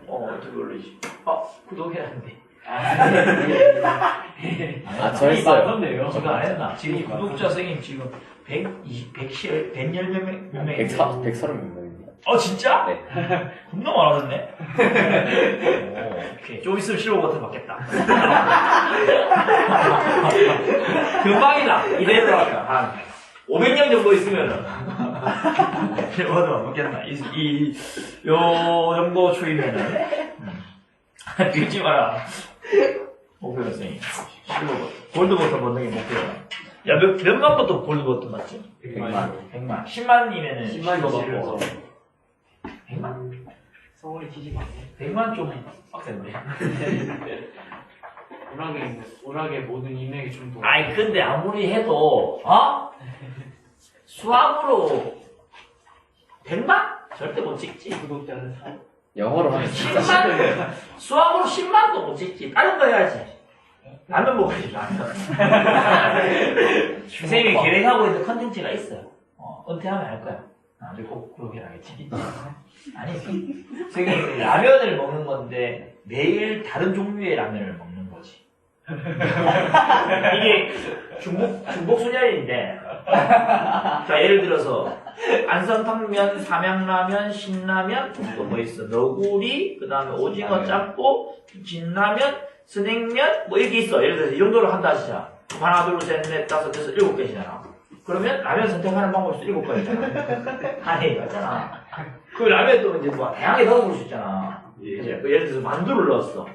어떻게 올리지? 구독해놨는데. 저 했어요. 제가 안 했나? 지금 구독자 승인 지금 110몇 명? 130몇 명입니다. 진짜? 네. 겁나 많아졌네? 오케이. 좀 있으면 실버 버튼 받겠다. 금방이다. 이대로 할까? 한 500명 정도 있으면은. 실버 버튼 받겠나? 요 정도 추이면은. 빌지 마라. 목표 달성이. 실버 버튼. 골드 버튼 받는 게 목표야. 야, 몇만부터 골드 버튼 받지? 100만. 10만이면은 10만 더 받고. 100만? 서울이 뒤지면 안 돼. 100만 좀 빡센데. 워낙에 모든 인맥이 좀 더. 아이, 근데 아무리 해도, 수학으로 100만? 절대 못 찍지. 구독자는 영어로 하면 진짜 10만? 수학으로 10만도 못 찍지. 다른 거 해야지. 라면 먹어야지, 라면. 선생님이 계획하고 있는 컨텐츠가 있어요. 은퇴하면 할 거야. 나중에 꼭 그러긴 하겠지. 아니, 선생님이 라면을 먹는 건데, 매일 다른 종류의 라면을 먹는 거지. 이게 중복순혈인데, 자, 예를 들어서, 안성탕면, 삼양라면, 신라면, 또 뭐 있어, 너구리, 그 다음에 오징어 짬뽕, 진라면, 스낵면, 뭐 이렇게 있어. 예를 들어서 이 정도로 한다 하시자. 하나, 둘, 셋, 넷, 다섯, 여섯, 7개시잖아. 그러면 라면 선택하는 방법이 7가지잖아. 아니, 맞잖아. 그 라면에 또 이제 뭐 다양하게 넣어볼 수 있잖아. 이제 그 예를 들어서 만두를 넣었어.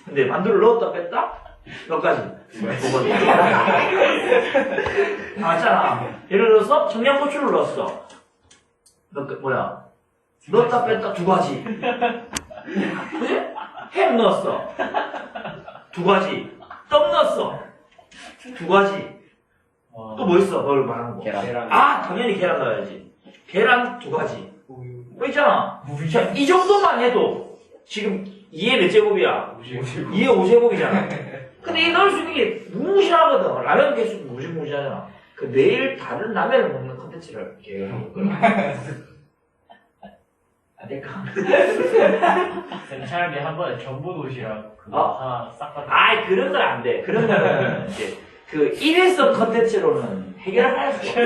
근데 만두를 넣었다 뺐다? 몇 가지? 맞잖아. 예를 들어서 청양고추를 넣었어. 넣었다 뺐다 2가지. 그지? 햄 넣었어. 2가지. 떡 넣었어. 2가지. 또 뭐 있어? 너를 말하는 거. 계란. 당연히 계란 넣어야지. 계란 2가지. 뭐 있잖아. 자, 이 정도만 해도 지금 2의 몇 제곱이야? 2의 5제곱이잖아. 근데 이 넣을 수 있는 게 무시하거든. 라면 개수 무시하잖아. 그 매일 다른 라면을 먹는 컨텐츠를 계획하고 있거든. 안 될까? 차라리 한 번에 전부 도시락 그거 하나 싹 다. 그런 건 안 돼. 그런 거는 이제 그 일회성 컨텐츠로는 해결할 수 없어.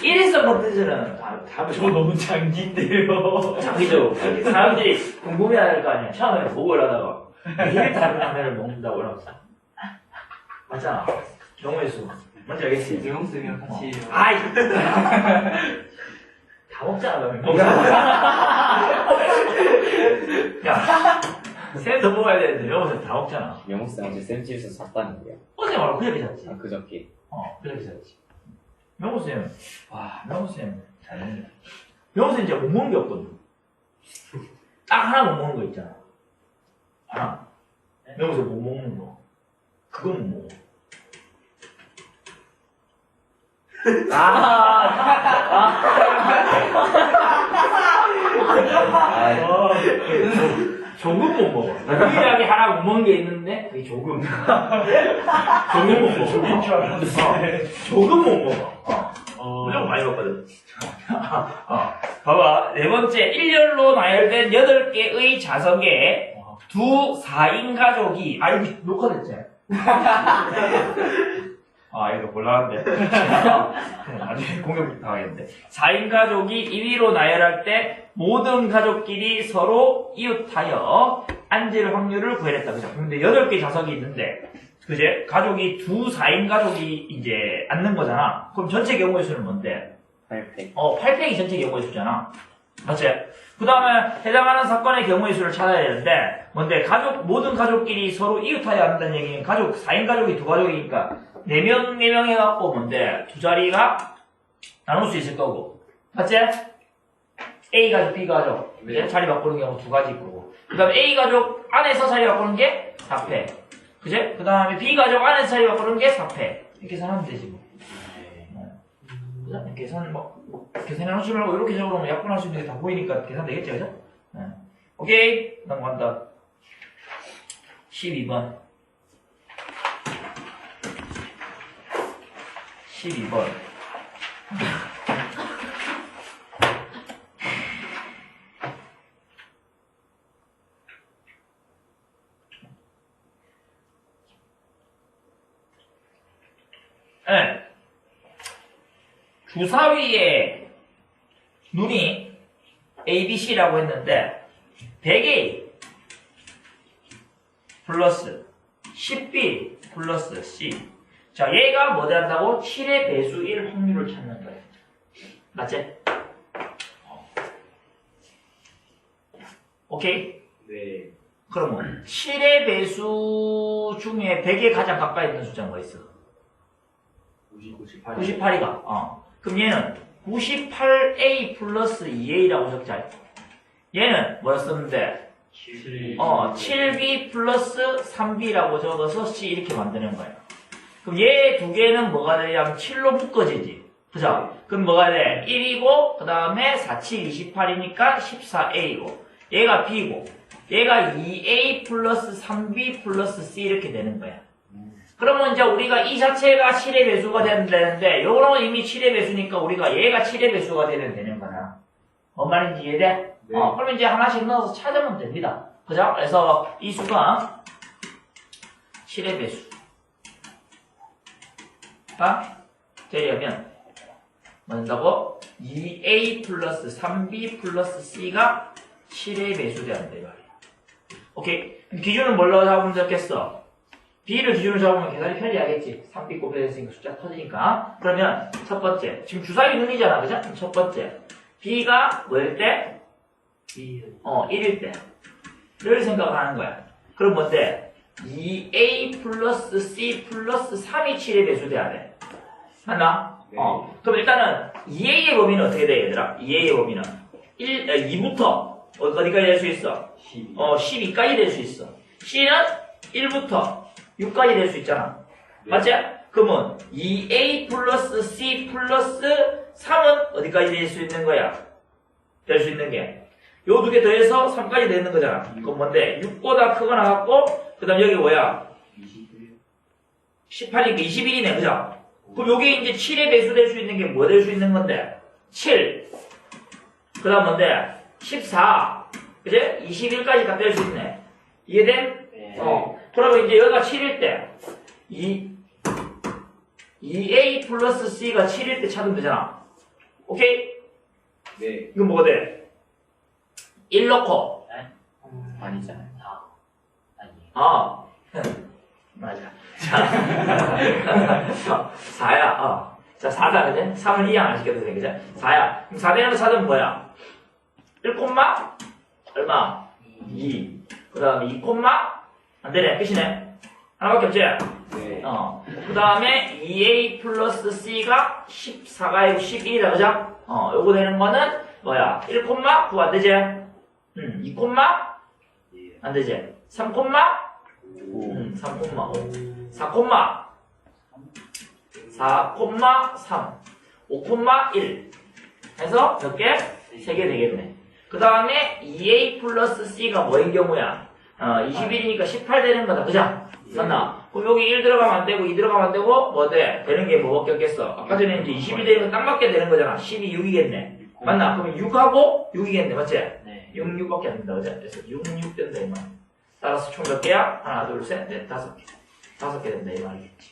일회성 컨텐츠는 답을 저 너무 장기인데요. 장기적으로 사람들이 궁금해할 거 아니야. 처음에 보고 이러다가 매일 다른 라면을 먹는다고 이러면서 맞잖아. 경우의 수 뭔지 알겠지? 유영쌤이랑 같이. 다 먹잖아. 야, 쌤 더 먹어야 되는데 명호쌤 다 먹잖아. 영어쌤 어제 쌤집에서 샀다는데요. 어제 말고 그저께 샀지. 그저께. 그저께 샀지. 명호쌤, 명호쌤 잘했네. 명호쌤 진짜 못 먹는 게 없거든. 딱 하나 못 먹는 거 있잖아. 하나. 명호쌤 못 먹는 거. 그건 못 먹어. 조금 못 먹어. 유일하게 하나 못 먹는 게 있는데 그게 조금. 조금 못 먹어. 조금인 줄 알았는데. 조금 못 먹어. 무조건 많이 먹거든. 봐봐. 네 번째, 1년로 나열된 8개의 자석에 두 4인 가족이, 이거 녹화됐지? 이거 곤란한데. 나중에 공격 당하겠는데. 4인 가족이 2위로 나열할 때 모든 가족끼리 서로 이웃하여 앉을 확률을 구해냈다. 그죠? 근데 8개 자석이 있는데, 그제? 가족이 4인 가족이 이제 앉는 거잖아. 그럼 전체 경우의 수는 뭔데? 8팩. 8팩이 전체 경우의 수잖아. 맞지? 그 다음에 해당하는 사건의 경우의 수를 찾아야 되는데, 뭔데? 모든 가족끼리 서로 이웃하여 앉는다는 얘기는 4인 가족이 2가족이니까, 4명 해갖고 뭔데? 2자리가 나눌 수 있을 거고. 맞지? A 가족, B 가족. 네. 자리 바꾸는 경우 2가지 있고. 그 다음에 A 가족 안에서 자리 바꾸는 게 4패. 그지? 그 다음에 B 가족 안에서 자리 바꾸는 게 4패. 이렇게 계산하면 되지 뭐. 그죠? 계산해 놓지 말고 이렇게 적으면 약분할 수 있는 게 다 보이니까 계산 되겠죠, 그죠? 오케이. 넘어간다. 12번. 12번. 네. 주사위에 눈이 ABC라고 했는데 100A 플러스 10B 플러스 C. 자, 얘가 뭐 된다고? 7의 배수일 확률을 찾는 거예요. 맞지? 오케이? 네. 그러면 7의 배수 중에 100에 가장 가까이 있는 숫자는 뭐 있어? 98. 98이가. 그럼 얘는 98A 플러스 2A라고 적자. 얘는 뭐였었는데? 7B 플러스 3B라고 적어서 C 이렇게 만드는 거예요. 그럼 얘 두 개는 뭐가 되냐면 7로 묶어지지. 그죠? 그럼 뭐가 돼? 1이고, 그 다음에 4, 7, 28이니까 14A고, 얘가 B고, 얘가 2A 플러스 3B 플러스 C 이렇게 되는 거야. 그러면 이제 우리가 이 자체가 7의 배수가 되는데, 요거는 이미 7의 배수니까 우리가 얘가 7의 배수가 되는 거야. 뭔 말인지 이해돼? 네. 그러면 이제 하나씩 넣어서 찾으면 됩니다. 그죠? 그래서 이 수가 7의 배수가 되려면 뭐된다고? 2A 플러스 3B 플러스 C가 7의 배수돼야 한다 이 말이야. 오케이? 기준은 뭘로 잡으면 좋겠어? B를 기준으로 잡으면 계산이 편리하겠지. 3B 곱해졌으니까 숫자 터지니까. 그러면 첫 번째, 지금 주사위 눈이잖아, 그죠? 첫 번째, B가 뭐일 때? 1일 때를 생각하는 거야. 그럼 뭔데? 2A 플러스 C 플러스 3이 7의 배수돼야 돼. 맞나? 네. 그럼 일단은 2A의 범위는 어떻게 돼, 얘들아? 2A의 범위는 2부터 어디까지 될 수 있어? 12까지 될 수 있어. C는 1부터 6까지 될 수 있잖아. 네. 맞지? 그러면 2A 플러스 C 플러스 3은 어디까지 될 수 있는 거야? 될 수 있는 게. 요 두 개 더해서 3까지 되는 거잖아. 그건 뭔데? 6보다 크거나 같고, 그 다음 여기 뭐야? 18이니까 21이네, 그죠? 그럼 요게 이제 7의 배수 될 수 있는 게 뭐 될 수 있는 건데? 7. 그 다음 뭔데? 14. 그제? 21까지 다 될 수 있네. 이해돼? 네. 그러면 이제 여기가 7일 때, 2A 플러스 C가 7일 때 찾으면 되잖아. 오케이? 네. 이건 뭐가 돼? 1 넣고, 아니잖아요. 맞아. 자, 4야, 자, 4다, 그지? 3을 이행 안 시켜도 돼, 그지? 4야. 그럼 4대는 찾으면 뭐야? 1 콤마? 얼마? 2. 그 다음에 2 콤마? 안 되네, 끝이네. 하나밖에 없지? 네. 그 다음에 2A 플러스 C가 14가 아니고 11이다, 그죠? 요거 되는 거는 뭐야? 1 콤마? 9 안 되지? 2 콤마? 안 되지? 3 콤마? 3 콤마 5. 4 콤마? 4 콤마 3. 5 콤마 1. 해서 몇 개? 3개 되겠네. 그 다음에 2A 플러스 C가 뭐인 경우야? 21이니까 18 되는 거다, 그죠? 맞나? 그럼 여기 1 들어가면 안 되고 2 들어가면 안 되고 뭐 돼? 되는 게 뭐밖에 없겠어? 아까 전에 이제 21 되는 거 딱 맞게 되는 거잖아. 12, 6이겠네. 맞나? 그러면 6하고 6이겠네, 맞지? 네. 6, 6밖에 안 된다, 그죠? 그래서 6, 6 된다, 이 말. 따라서 총 몇 개야? 하나, 둘, 셋, 넷, 5개. 5개 된다, 이 말이겠지.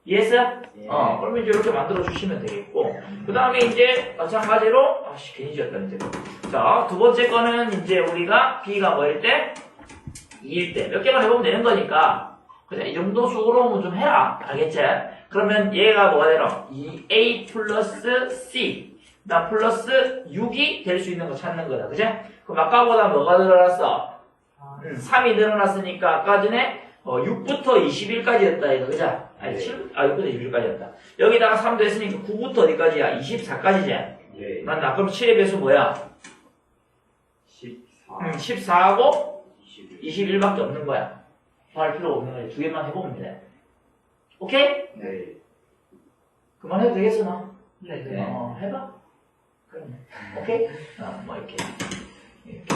이해했어? 네. 그러면 이제 이렇게 만들어 주시면 되겠고. 그 다음에 이제 마찬가지로, 괜히 지었다, 이제. 자, 두 번째 거는 이제 우리가 B가 뭐일 때? 2일 때. 몇 개만 해보면 되는 거니까. 그래, 이 정도 수고로 좀 해라. 알겠지? 그러면 얘가 뭐가 되노? 2A 플러스 C. 나 플러스 6이 될 수 있는 거 찾는 거다. 그지? 그럼 아까보다 뭐가 늘어났어? 3이 늘어났으니까 아까 전에 6부터 21까지였다. 이거, 그죠? 아니, 6부터 21까지였다. 여기다가 3도 했으니까 9부터 어디까지야? 24까지지? 네. 맞나? 그럼 7의 배수 뭐야? 14. 14하고 21. 21밖에 없는 거야. 더 할 필요 없는 거야. 두 개만 해보면 돼. 오케이? 네. 그만해도 되겠어, 너? 네. 해봐. 그러면. 오케이? 뭐 이렇게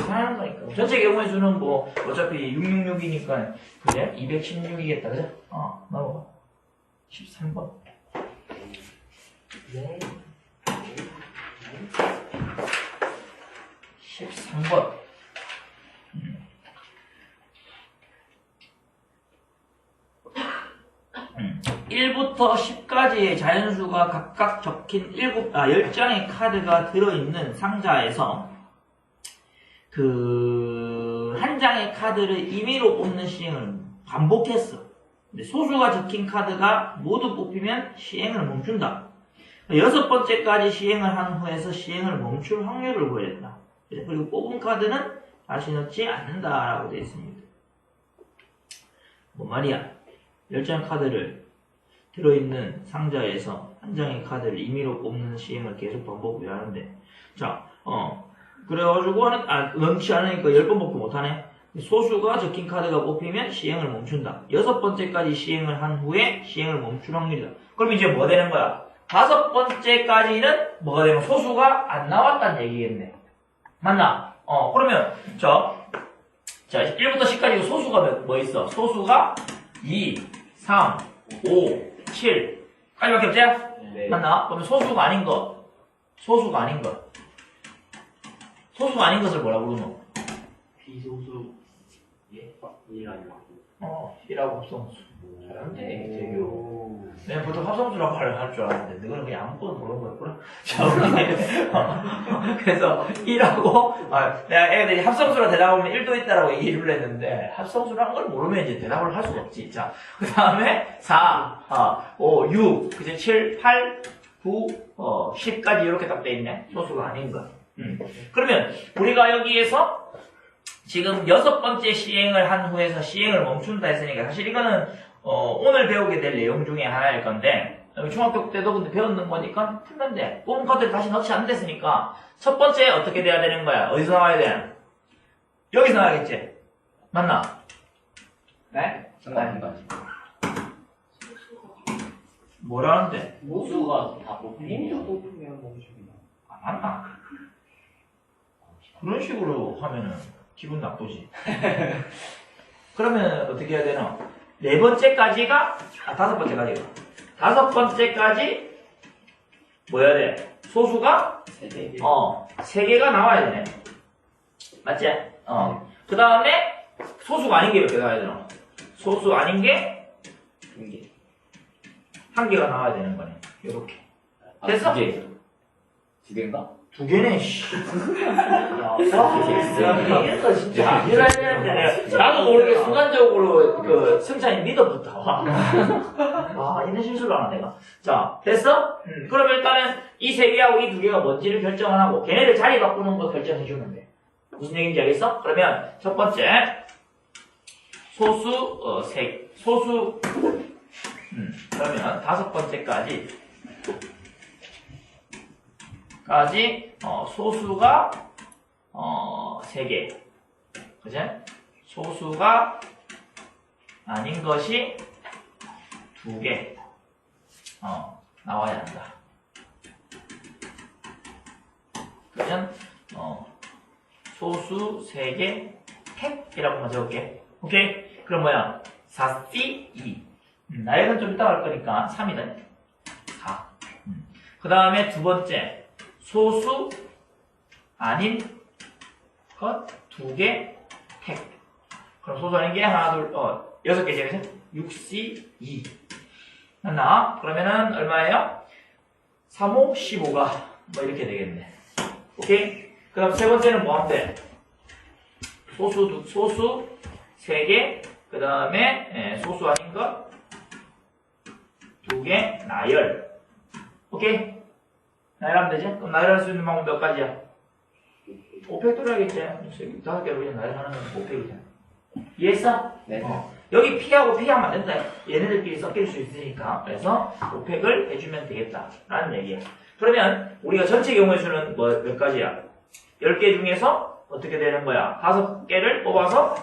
하는 거니까. 전체 경우의 수는 뭐 어차피 666이니까 그래? 216이겠다, 그죠? 넘어가. 13번. 네. 13번. 1부터 10까지의 자연수가 각각 적힌 10장의 카드가 들어있는 상자에서 한 장의 카드를 임의로 뽑는 시행을 반복했어. 근데 소수가 적힌 카드가 모두 뽑히면 시행을 멈춘다. 6번째까지 시행을 한 후에서 시행을 멈출 확률을 구해낸다. 그리고 뽑은 카드는 다시 넣지 않는다라고 되어 있습니다. 뭔 말이야? 10장 카드를 들어있는 상자에서 한 장의 카드를 임의로 뽑는 시행을 계속 반복을 하는데, 자, 그래가지고 넣지 않으니까 10번밖에 못하네. 소수가 적힌 카드가 뽑히면 시행을 멈춘다. 6번째까지 시행을 한 후에 시행을 멈출 확률이다. 그럼 이제 뭐 되는 거야? 5번째까지는 뭐가 되면 소수가 안 나왔다는 얘기겠네. 맞나? 그러면 자 1부터 10까지 소수가 뭐 있어? 소수가 2, 3, 5, 7 까지밖에 없지? 네. 맞나? 그러면 소수가 아닌 것. 소수가 아닌 것을 뭐라 부르노? 비소수. 예? 이라고. 이라고 합성수. 잘하는데, 대교. 내가 보통 합성수라고 할 줄 알았는데, 너는 그냥 아무거나 모르는 거였구나. 자, 우리. 그래서, 1하고, 내가 애들이 합성수로 대답하면 1도 있다라고 얘기를 했는데, 합성수라는 걸 모르면 이제 대답을 할 수가 없지. 자, 그 다음에, 4, 5, 6, 그치, 7, 8, 9, 10까지 이렇게 딱 돼 있네. 소수가 아닌 거. 그러면, 우리가 여기에서, 지금 6번째 시행을 한 후에서 시행을 멈춘다 했으니까 사실 이거는 오늘 배우게 될 내용 중에 하나일 건데 중학교 때도 근데 배웠는 거니까 풀면 뽑은 카드를 다시 넣지 않았으니까 첫 번째 어떻게 돼야 되는 거야? 어디서 나와야 돼? 여기서 나와야겠지? 맞나? 네? 상관인가? 뭐라는데? 모수가 다 뽑히면. 안 맞나? 그런 식으로 하면은 기분 나쁘지. 그러면 어떻게 해야 되나? 4번째까지가, 5번째까지가. 5번째까지, 뭐 해야 돼? 소수가? 3개가 나와야 되네. 맞지? 그 다음에, 소수가 아닌 게 몇 개 나와야 되나? 소수 아닌 게, 2개. 1개가 나와야 되는 거네. 요렇게. 됐어? 2개. 2개인가? 2개네, 씨. 야, 이거 진짜 아니라 했는데, 나도 모르게 순간적으로 승찬이 믿어부터 와. 이런 실수를 하나, 내가. 자, 됐어? 그럼 일단은 이 3개하고 이 2개가 뭔지를 결정을 하고, 걔네들 자리 바꾸는 거 결정해주면 돼. 무슨 얘기인지 알겠어? 그러면 첫 번째, 소수, 소수, 그러면 5번째까지, 소수가 3개. 그치? 소수가 아닌 것이 2개. 나와야 한다. 그러면 소수 3개 택이라고만 적을게. 오케이? 그럼 뭐야? 4C2. 나이는 좀 이따 갈 거니까 3이다. 4. 그 다음에 두 번째. 소수 아닌 것 2개 택. 그럼 소수 아닌 게 하나, 둘, 6개지, 그치? 6C2. 맞나? 그러면은 얼마예요? 3, 5, 15가 뭐 이렇게 되겠네. 오케이? 그 다음 세 번째는 뭐 하면 돼? 소수 3개, 그 다음에 소수 아닌 것 2개, 나열. 오케이? 나열하면 되지? 그럼 나열할 수 있는 방법 몇 가지야? 5팩 뚫어야겠지? 5개로 그냥 나열하는 건 5팩이잖아. 이해했어? 네. 여기 P하고 P하면 안 된다. 얘네들끼리 섞일 수 있으니까. 그래서 5팩을 해주면 되겠다. 라는 얘기야. 그러면 우리가 전체 경우의 수는 몇 가지야? 10개 중에서 어떻게 되는 거야? 5개를 뽑아서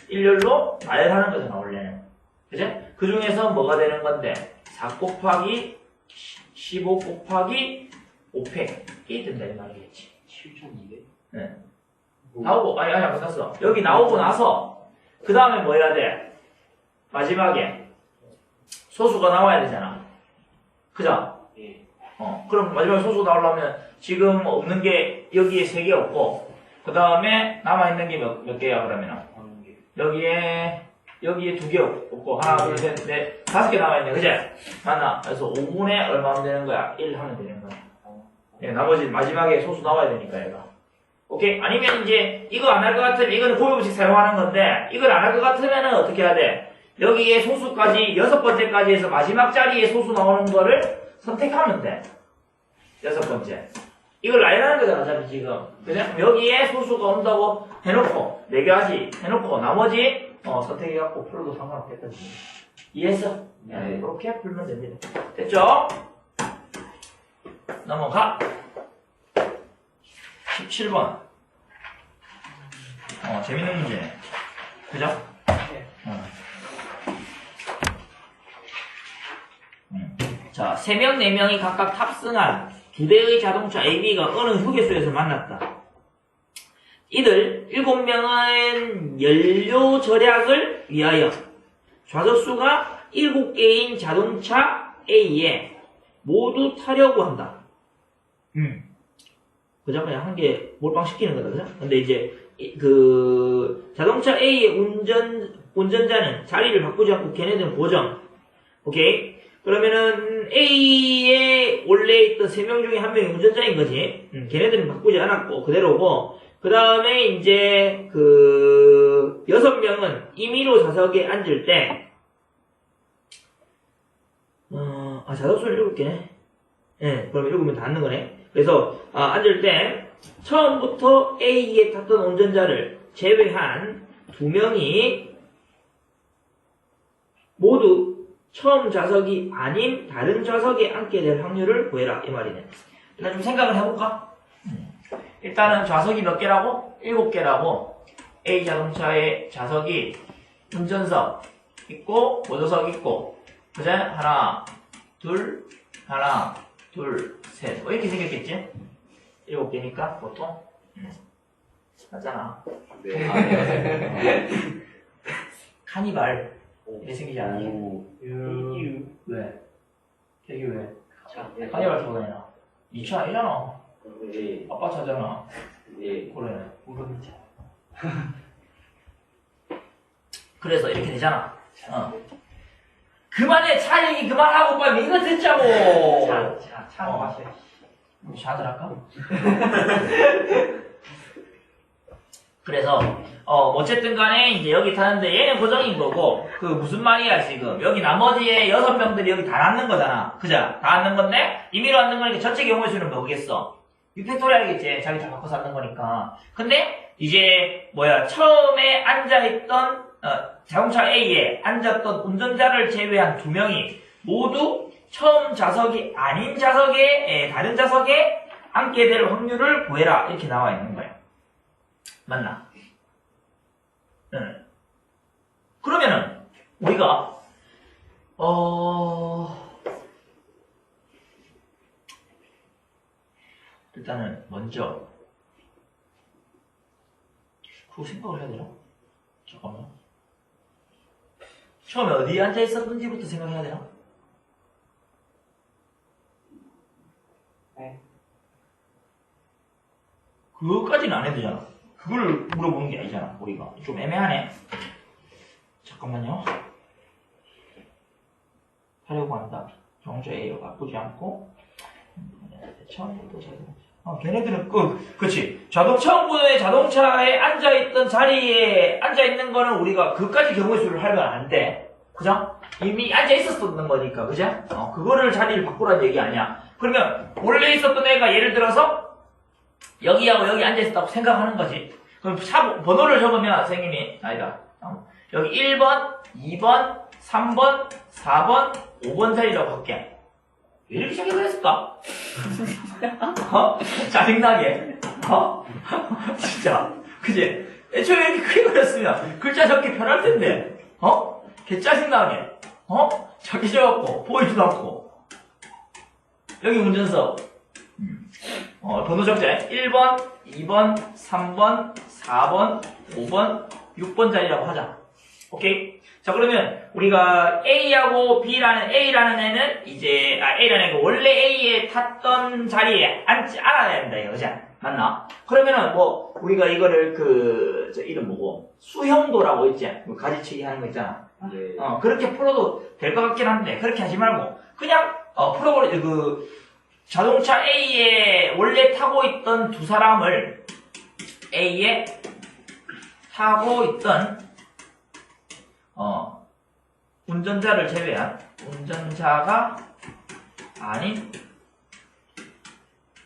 일렬로 나열하는 거잖아, 원래는. 그치? 그 중에서 뭐가 되는 건데? 4 곱하기 15 곱하기 5팩이 된다, 이 말이겠지. 7,200? 네. 나오고, 아니, 안 끝났어. 여기 나오고 나서, 그 다음에 뭐 해야 돼? 마지막에, 소수가 나와야 되잖아. 그죠? 예. 그럼 마지막에 소수가 나오려면, 지금 없는 게, 여기에 3개 없고, 그 다음에 남아있는 게 몇 개야, 그러면은? 여기에 여기에 2개 없고, 하나, 둘, 셋, 넷, 5개 남아있네. 그제? 맞나? 그래서 5분의 얼마 하면 되는 거야? 1 하면 되는 거야. 예, 나머지 마지막에 소수 나와야 되니까, 얘가. 오케이? 아니면 이제, 이거 안 할 것 같으면, 이거는 고유분식 사용하는 건데, 이걸 안 할 것 같으면은 어떻게 해야 돼? 여기에 소수까지, 6번째까지 해서 마지막 자리에 소수 나오는 거를 선택하면 돼. 6번째. 이걸 나열하는 거잖아, 어차피 지금. 그냥 여기에 소수가 온다고 해놓고, 4가지 해놓고, 나머지, 선택해갖고 풀어도 상관없겠다. 이해했어? 네. 이렇게 풀면 됩니다. 됐죠? 넘어가. 17번. 재밌는 문제네. 그죠? 자, 3명, 4명이 각각 탑승한 2대의 자동차 AB가 어느 휴게소에서 만났다. 이들 7명은 연료 절약을 위하여 좌석수가 7개인 자동차 A에 모두 타려고 한다. 그죠? 그냥 한 개 몰빵시키는 거다. 그죠? 근데 이제, 자동차 A의 운전자는 자리를 바꾸지 않고 걔네들은 고정. 오케이? 그러면은, A에 원래 있던 3명 중에 1명이 운전자인 거지. 걔네들은 바꾸지 않았고, 그대로고, 그 다음에 이제, 6명은 임의로 좌석에 앉을 때, 좌석수는 7개네. 예, 그럼 7명 다 앉는 거네. 그래서, 앉을 때, 처음부터 A에 탔던 운전자를 제외한 2명이 모두 처음 좌석이 아닌 다른 좌석에 앉게 될 확률을 구해라. 이 말이네. 일단 좀 생각을 해볼까? 일단은 좌석이 몇 개라고? 7개라고. A 자동차의 좌석이 운전석 있고, 보조석 있고, 그제? 하나, 둘, 셋. 이렇게 생겼겠지? 7개니까, 보통? 맞잖아. 네. 카니발. 이렇게 생기지 않았냐? 왜? 되게 왜? 카니발 좋아해나? 2차 아니잖아. 네. 아빠 차잖아. 네. 그래. 그래서 이렇게 되잖아. 그만해, 차 얘기 그만하고 빨리 이거 듣자고. 차 마셔. 우리 차들 할까? 그래서 어쨌든 간에 이제 여기 타는데 얘는 고정인 거고, 무슨 말이야 지금. 여기 나머지의 6명들이 여기 다 앉는 거잖아. 그죠? 다 앉는 건데 임의로 앉는 거니까 전체 경우의 수는 뭐겠어? 6팩토리알이겠지. 자기 다 바꿔서 앉는 거니까. 근데 이제 처음에 앉아있던 자동차 A에 앉았던 운전자를 제외한 2명이 모두 처음 좌석이 아닌 좌석에 다른 좌석에 앉게 될 확률을 구해라. 이렇게 나와 있는 거야. 맞나? 응. 그러면은 우리가 일단은 먼저 그거 생각을 해야 되나? 잠깐만. 처음에 어디에 앉아 있었는지부터 생각해야 되나? 네. 그거까지는 안 해도 되잖아. 그걸 물어보는 게 아니잖아, 우리가. 좀 애매하네. 잠깐만요. 하려고 한다. 정조 A로 바꾸지 않고. 처음부터 걔네들은 그치. 처음부터의 자동차에 앉아있던 자리에 앉아있는 거는 우리가 그까지 경우의 수를 하면 안 돼. 그죠? 이미 앉아있었던 거니까, 그죠? 그거를 자리를 바꾸라는 얘기 아니야. 그러면, 원래 있었던 애가 예를 들어서, 여기하고 여기 앉아있었다고 생각하는 거지. 그럼 번호를 적으면, 선생님이, 아니다. 여기 1번, 2번, 3번, 4번, 5번 자리라고 할게. 왜 이렇게 생각을 했을까? 짜증나게. 진짜. 그지? 애초에 이렇게 크게 그렸으면 글자 적기 편할 텐데. 개 짜증나게. 적기 적었고, 보이지도 않고. 여기 운전석. 번호 적자. 1번, 2번, 3번, 4번, 5번, 6번 자리라고 하자. 오케이? 자, 그러면 우리가 A하고 A라는 애는 이제 A라는 애가 원래 A에 탔던 자리에 앉지 않아야 된다 이거죠. 맞나? 그러면은 뭐 우리가 이거를 저 이름 뭐고 수형도라고 있지? 뭐 가지치기 하는 거 있잖아. 네. 그렇게 풀어도 될 것 같긴 한데 그렇게 하지 말고 그냥 풀어버려. 자동차 A에 원래 타고 있던 두 사람을 A에 타고 있던 운전자를 제외한 운전자가 아닌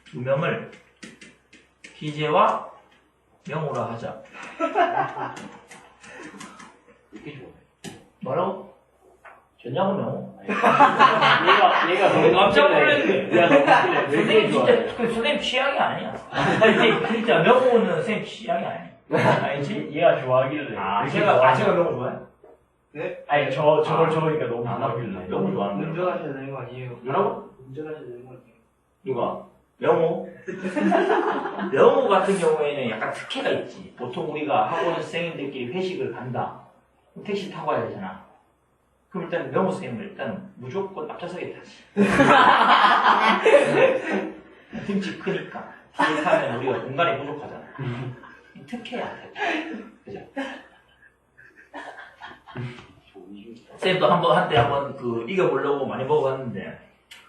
두 명을 기재와 명우라 하자. 이렇게 좋아. 뭐라고? 전냐고 명우? 얘가 너무 깜짝 놀랐네. 얘가 너무 웃기네. 왜 선생님 이렇게 진짜 좋아해? 그 선생님 취향이 아니야. 진짜 명우는 선생님 취향이 아니야. 알지? 얘가 좋아하길래. 제가 명우 좋아해? 네? 아니, 저걸 좋아하니까 너무 나 좋아하길래. 명우 좋아하는 거야. 운전하셔야 되는 거 아니에요? 뭐라고? 운전하셔야 되는 거 아니에요? 누가? 명우? 명우 같은 경우에는 약간 특혜가 있지. 보통 우리가 학원 선생님들끼리 회식을 간다. 그럼 택시 타고 와야 되잖아. 그럼 일단 명우 선생님을 일단 무조건 앞좌석에 타지. 등치 크니까. 뒤에 타면 우리가 공간이 부족하잖아. 특혜야. 그죠? 쌤도 한때 이겨보려고 많이 먹어봤는데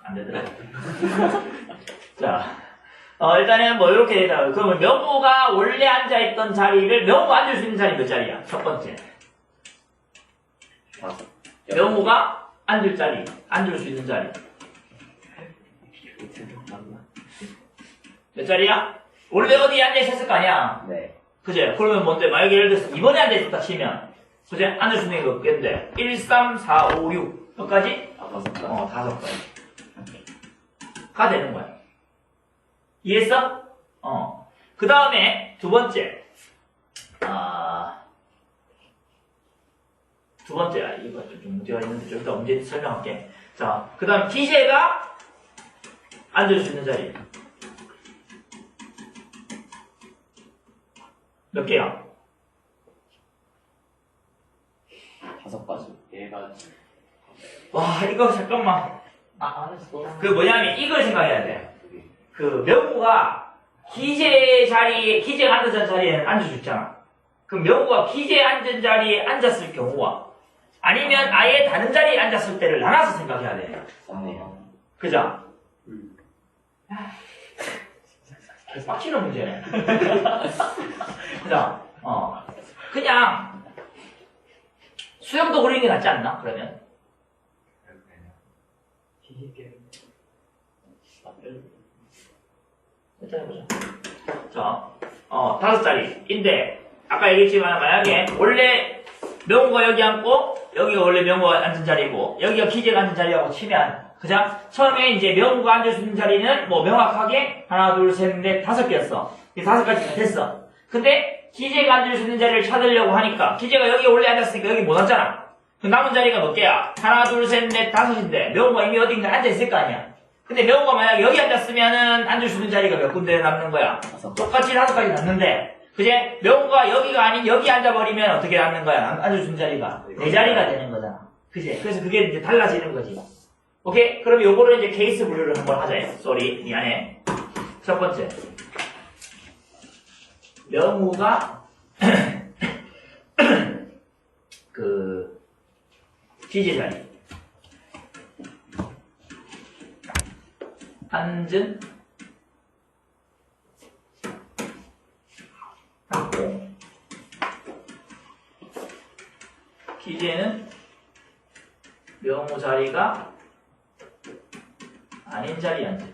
안 되더라고. 자, 일단은 뭐 이렇게 되다. 그러면 명우가 원래 앉아있던 자리를 명우가 앉을 수 있는 자리 몇 자리야? 첫 번째. 명우가 앉을 수 있는 자리. 몇 자리야? 원래 어디에 앉아있었을 거 아니야? 네. 그제? 그러면 뭔데? 만약에 예를 들어서 2번에 앉아있었다 치면, 그제? 앉을 수 있는 게 몇 개인데? 1, 3, 4, 5, 6. 몇 가지? 5가지. 가 되는 거야. 이해했어? 그 다음에, 두 번째. 두 번째야. 이거 좀 문제가 있는데, 좀 이따 문제 설명할게. 자, 그 다음, 기재가 앉을 수 있는 자리. 몇 개야? 5가지. 4가지. 와, 이거 잠깐만. 알았어. 그 뭐냐면, 이걸 생각해야 돼. 그 명우가 기재가 앉은 자리에 앉을 수 있잖아. 그럼 명우가 기재 앉은 자리에 앉았을 경우와 아니면 아예 다른 자리에 앉았을 때를 나눠서 생각해야 돼. 맞네요. 그죠? 빡치는 문제네. 그죠? 그냥 수영도 그리는 게 낫지 않나? 그러면? 일단 해보자. 자, 5자리인데, 아까 얘기했지만, 만약에, 원래, 명우가 여기 앉고, 여기가 원래 명우가 앉은 자리고, 여기가 기재가 앉은 자리라고 치면, 그죠? 처음에 이제 명우가 앉을 수 있는 자리는, 뭐, 명확하게, 하나, 둘, 셋, 넷, 5개였어. 이 5가지가 됐어. 근데, 기재가 앉을 수 있는 자리를 찾으려고 하니까, 기재가 여기 원래 앉았으니까 여기 못 앉잖아. 그 남은 자리가 몇 개야? 하나, 둘, 셋, 넷, 5인데, 명우가 이미 어딘가 앉아있을 거 아니야? 근데 명우가 만약 여기 앉았으면은 앉을 수 있는 자리가 몇 군데 남는 거야? 똑같이 5가지 남는데, 그제? 명우가 여기가 아닌 여기 앉아버리면 어떻게 남는 거야? 앉을 수 있는 자리가 4자리가 되는 거잖아. 그제? 그래서 그게 이제 달라지는 거지. 오케이? 그럼 요거를 이제 케이스 분류를 한번 하자. 쏘리, 미안해. 첫 번째. 명우가, 기재 자리. 앉은 하고 기재는 명우 자리가 아닌 자리에 앉은.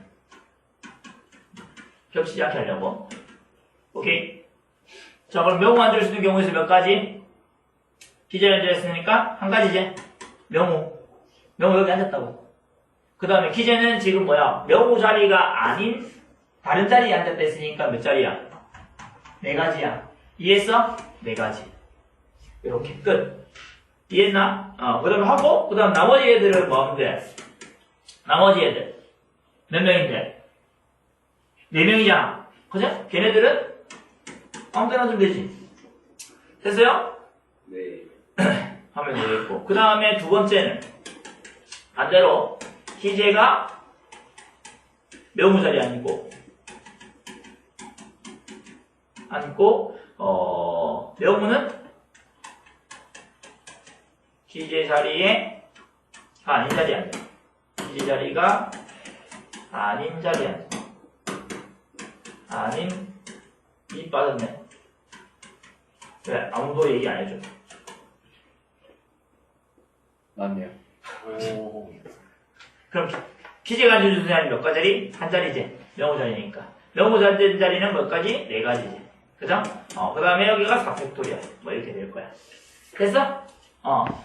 겹치지 않게 하려고. 오케이. 자, 그럼 명우 앉을 수 있는 경우에서 몇 가지? 기재를 앉아있으니까 한 가지지. 명우 여기 앉았다고. 그 다음에 기재는 지금 뭐야? 명우 자리가 아닌 다른 자리에 앉았다 했으니까 몇 자리야? 4가지야. 이해했어? 4가지. 이렇게 끝. 이해했나? 그 다음에 하고, 그 다음 나머지 애들은 뭐 하면 돼? 나머지 애들. 몇 명인데? 4명이잖아. 그죠? 걔네들은 아무 데나 좀 되지. 됐어요? 네. 하면 되겠고. 그 다음에 두 번째는 반대로 기재가 명우 자리 아니고 앉고, 명우는 기재 자리에 아닌 자리에 앉아. 기재 자리가 아닌 자리에 앉아. 아닌, 이 빠졌네. 왜? 아무도 얘기 안 해줘. 맞네요. 오. 그럼 기재가 앉아주는 자리 몇 가지? 한 자리지. 명우 자리니까. 명우 자리는 몇 가지? 네 가지지. 그죠? 그 다음에 여기가 4팩토리얼. 뭐 이렇게 될 거야. 됐어?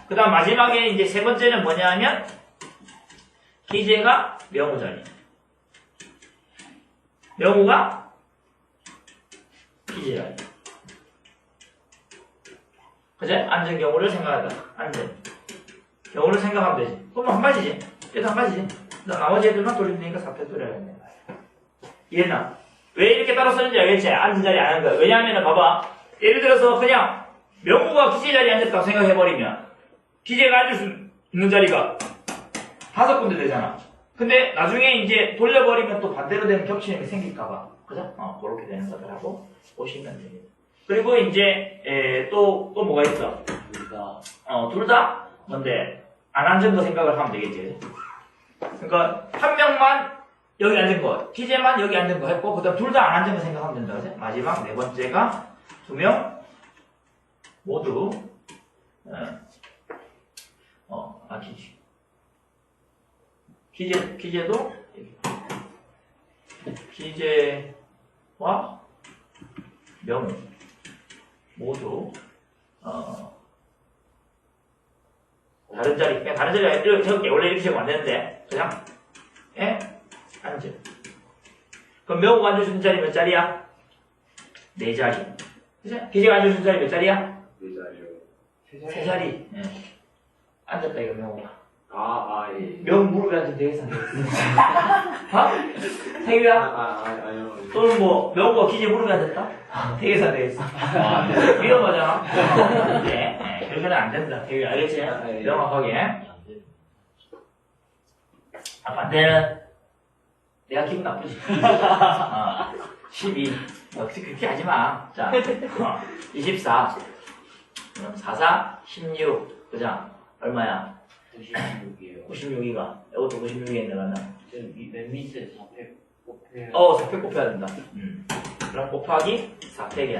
그 다음 마지막에 이제 세 번째는 뭐냐 하면, 기재가 명우 자리. 명우가 기재 자리. 그죠? 앉은 경우를 생각하다. 앉은 경우를 생각하면 되지. 그럼 한 가지지. 얘도 한 가지지. 나머지 애들만 돌리면 되니까 4팩토리얼이네. 이해나? 왜 이렇게 따로 쓰는지 알겠지? 앉은 자리에 안 앉은 거야. 왜냐하면 봐봐. 예를 들어서 그냥 명우가 기재 자리에 앉았다고 생각해버리면 기재가 앉을 수 있는 자리가 5군데 되잖아. 근데 나중에 이제 돌려버리면 또 반대로 되는 겹치는 게 생길까봐. 그죠? 그렇게 되는 거더라고. 보시면 됩니다. 그리고 이제 또 뭐가 있어? 둘 다 뭔데 안 앉은 거 생각을 하면 되겠지. 그러니까 한 명만 여기 앉은 거, 기재만 여기 앉은 거 했고, 그다음 둘 다 안 앉은 거 생각하면 된다. 그지? 마지막 네 번째가 2명 모두 기재도 기재와 명우 모두 다른 자리, 그냥 다른 자리에 적게 원래 이렇게 적으면 안 되는데 그냥 앉아. 그럼 명우가 앉아주는 자리 몇 자리야? 4자리. 그죠? 기재가 앉아주는 자리 몇 자리야? 4자리요. 3자리. 앉았다 이거 명우가. 예. 명 무릎에 앉은 대회상 되겠어. 태규야? 아니요. 또는 뭐 명우가 기재 무릎에 앉았다? 대회상 되겠어. 위험하잖아. 네. 그러면 안 된다. 태규야 알겠지? 예. 명확하게. 반대는 내가 기분 나쁘지. 12. 그렇게 하지 마. 자, 24. 그럼 4, 16. 그죠? 얼마야? 96이에요. 96이가. 이것도 96에 내려가나? 맨 밑에 4팩 곱해요. 4팩 곱해야 된다. 그럼 곱하기 4팩이야.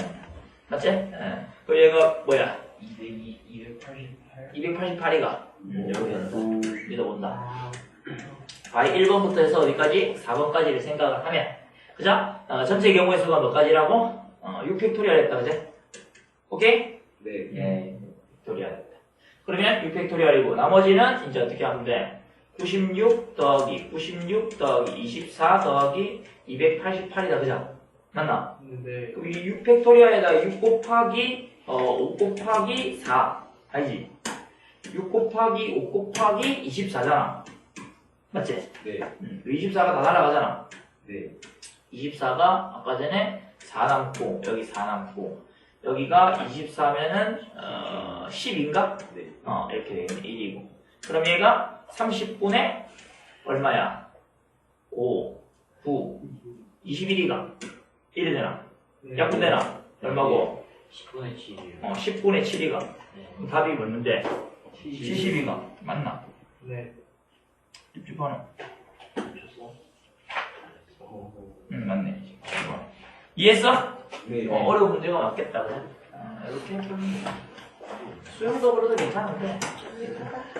맞지? 예. 그럼 얘가 뭐야? 288. 288이가. 여기 믿어본다. 바이 1번부터 해서 어디까지? 4번까지를 생각을 하면. 그죠? 전체 경우의 수가 몇 가지라고? 6팩토리얼 했다, 그죠? 오케이? 네. 예, 팩토리얼 했다. 그러면 6팩토리얼이고, 나머지는 이제 어떻게 하면 돼? 96 더하기 96 더하기 24 더하기 288이다, 그죠? 맞나? 네. 그럼 이 6팩토리얼에다가 6 곱하기, 5 곱하기 4. 아니지? 6 곱하기 5 곱하기 24잖아. 맞지? 네. 24가 다 날아가잖아. 네. 24가 아까 전에 4 남고, 여기 4 남고, 여기가 24면은, 10인가? 네. 이렇게 되면 1이고. 그럼 얘가 30분의 얼마야? 5, 9, 21이가 1이 되나? 약분되나? 얼마고? 10분의 7이요. 10분의 7이가. 네. 답이 뭐였는데? 72가. 맞나? 네. 찝찝하네. 줬어? 맞네. 이해했어? 네. 어려운 문제가 맞겠다, 그래? 이렇게 좀, 수영도 그래도 괜찮은데,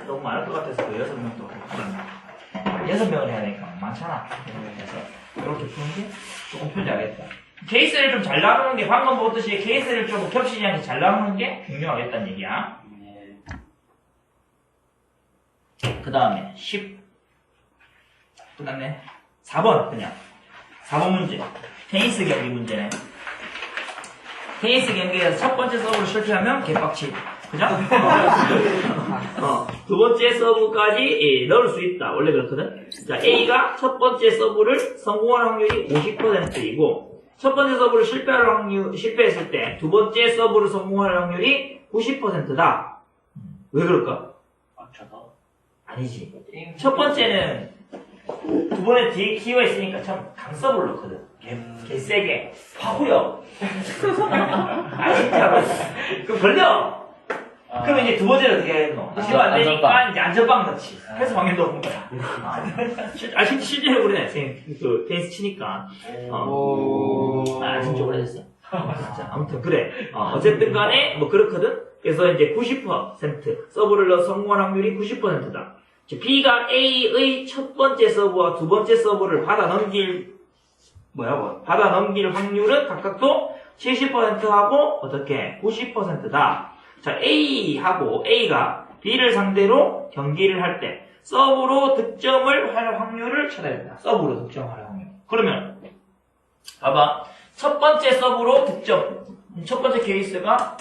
너무 많을 것 같아서 그 6명도. 6명을 해야 되니까 많잖아. 그래서, 이렇게 푸는 게 조금 편리하겠다. 케이스를 좀 잘 나누는 게, 방금 보듯이 케이스를 좀 겹치지 않게 잘 나누는 게 중요하겠다는 얘기야. 네. 그 다음에, 10. 끝났네. 4번, 그냥. 4번 문제. 테니스 경기 문제네. 테니스 경기에서 첫 번째 서브를 실패하면 개빡치. 그죠? 두 번째 서브까지 넣을 수 있다. 원래 그렇거든. 자, A가 첫 번째 서브를 성공할 확률이 50%이고, 첫 번째 서브를 실패했을 때 두 번째 서브를 성공할 확률이 90%다. 왜 그럴까? 맞춰서? 아니지. 첫 번째는 두 번에 뒤에 키가 있으니까 참 강서브를 넣거든. 개세게 파고요. 아 진짜로. 그럼 걸려. 그러면 이제 두 번째는 어떻게 해야 되노? 시도 안 되니까 이제 안전빵 넣지. 그래서 방향도 없는 거야. 실제로 그래. 그 테니스 치니까. 진짜 오래됐어. 진짜. 아무튼 그래. 어쨌든 간에 뭐 그렇거든. 그래서 이제 90% 서브를 넣어 성공할 확률이 90%다. B가 A의 첫 번째 서브와 두 번째 서브를 받아 넘길 확률은 각각도 70%하고 어떻게 90%다. 자, A가 B를 상대로 경기를 할 때 서브로 득점을 할 확률을 찾아야 된다. 서브로 득점할 확률. 그러면 봐봐. 첫 번째 서브로 득점. 첫 번째 케이스가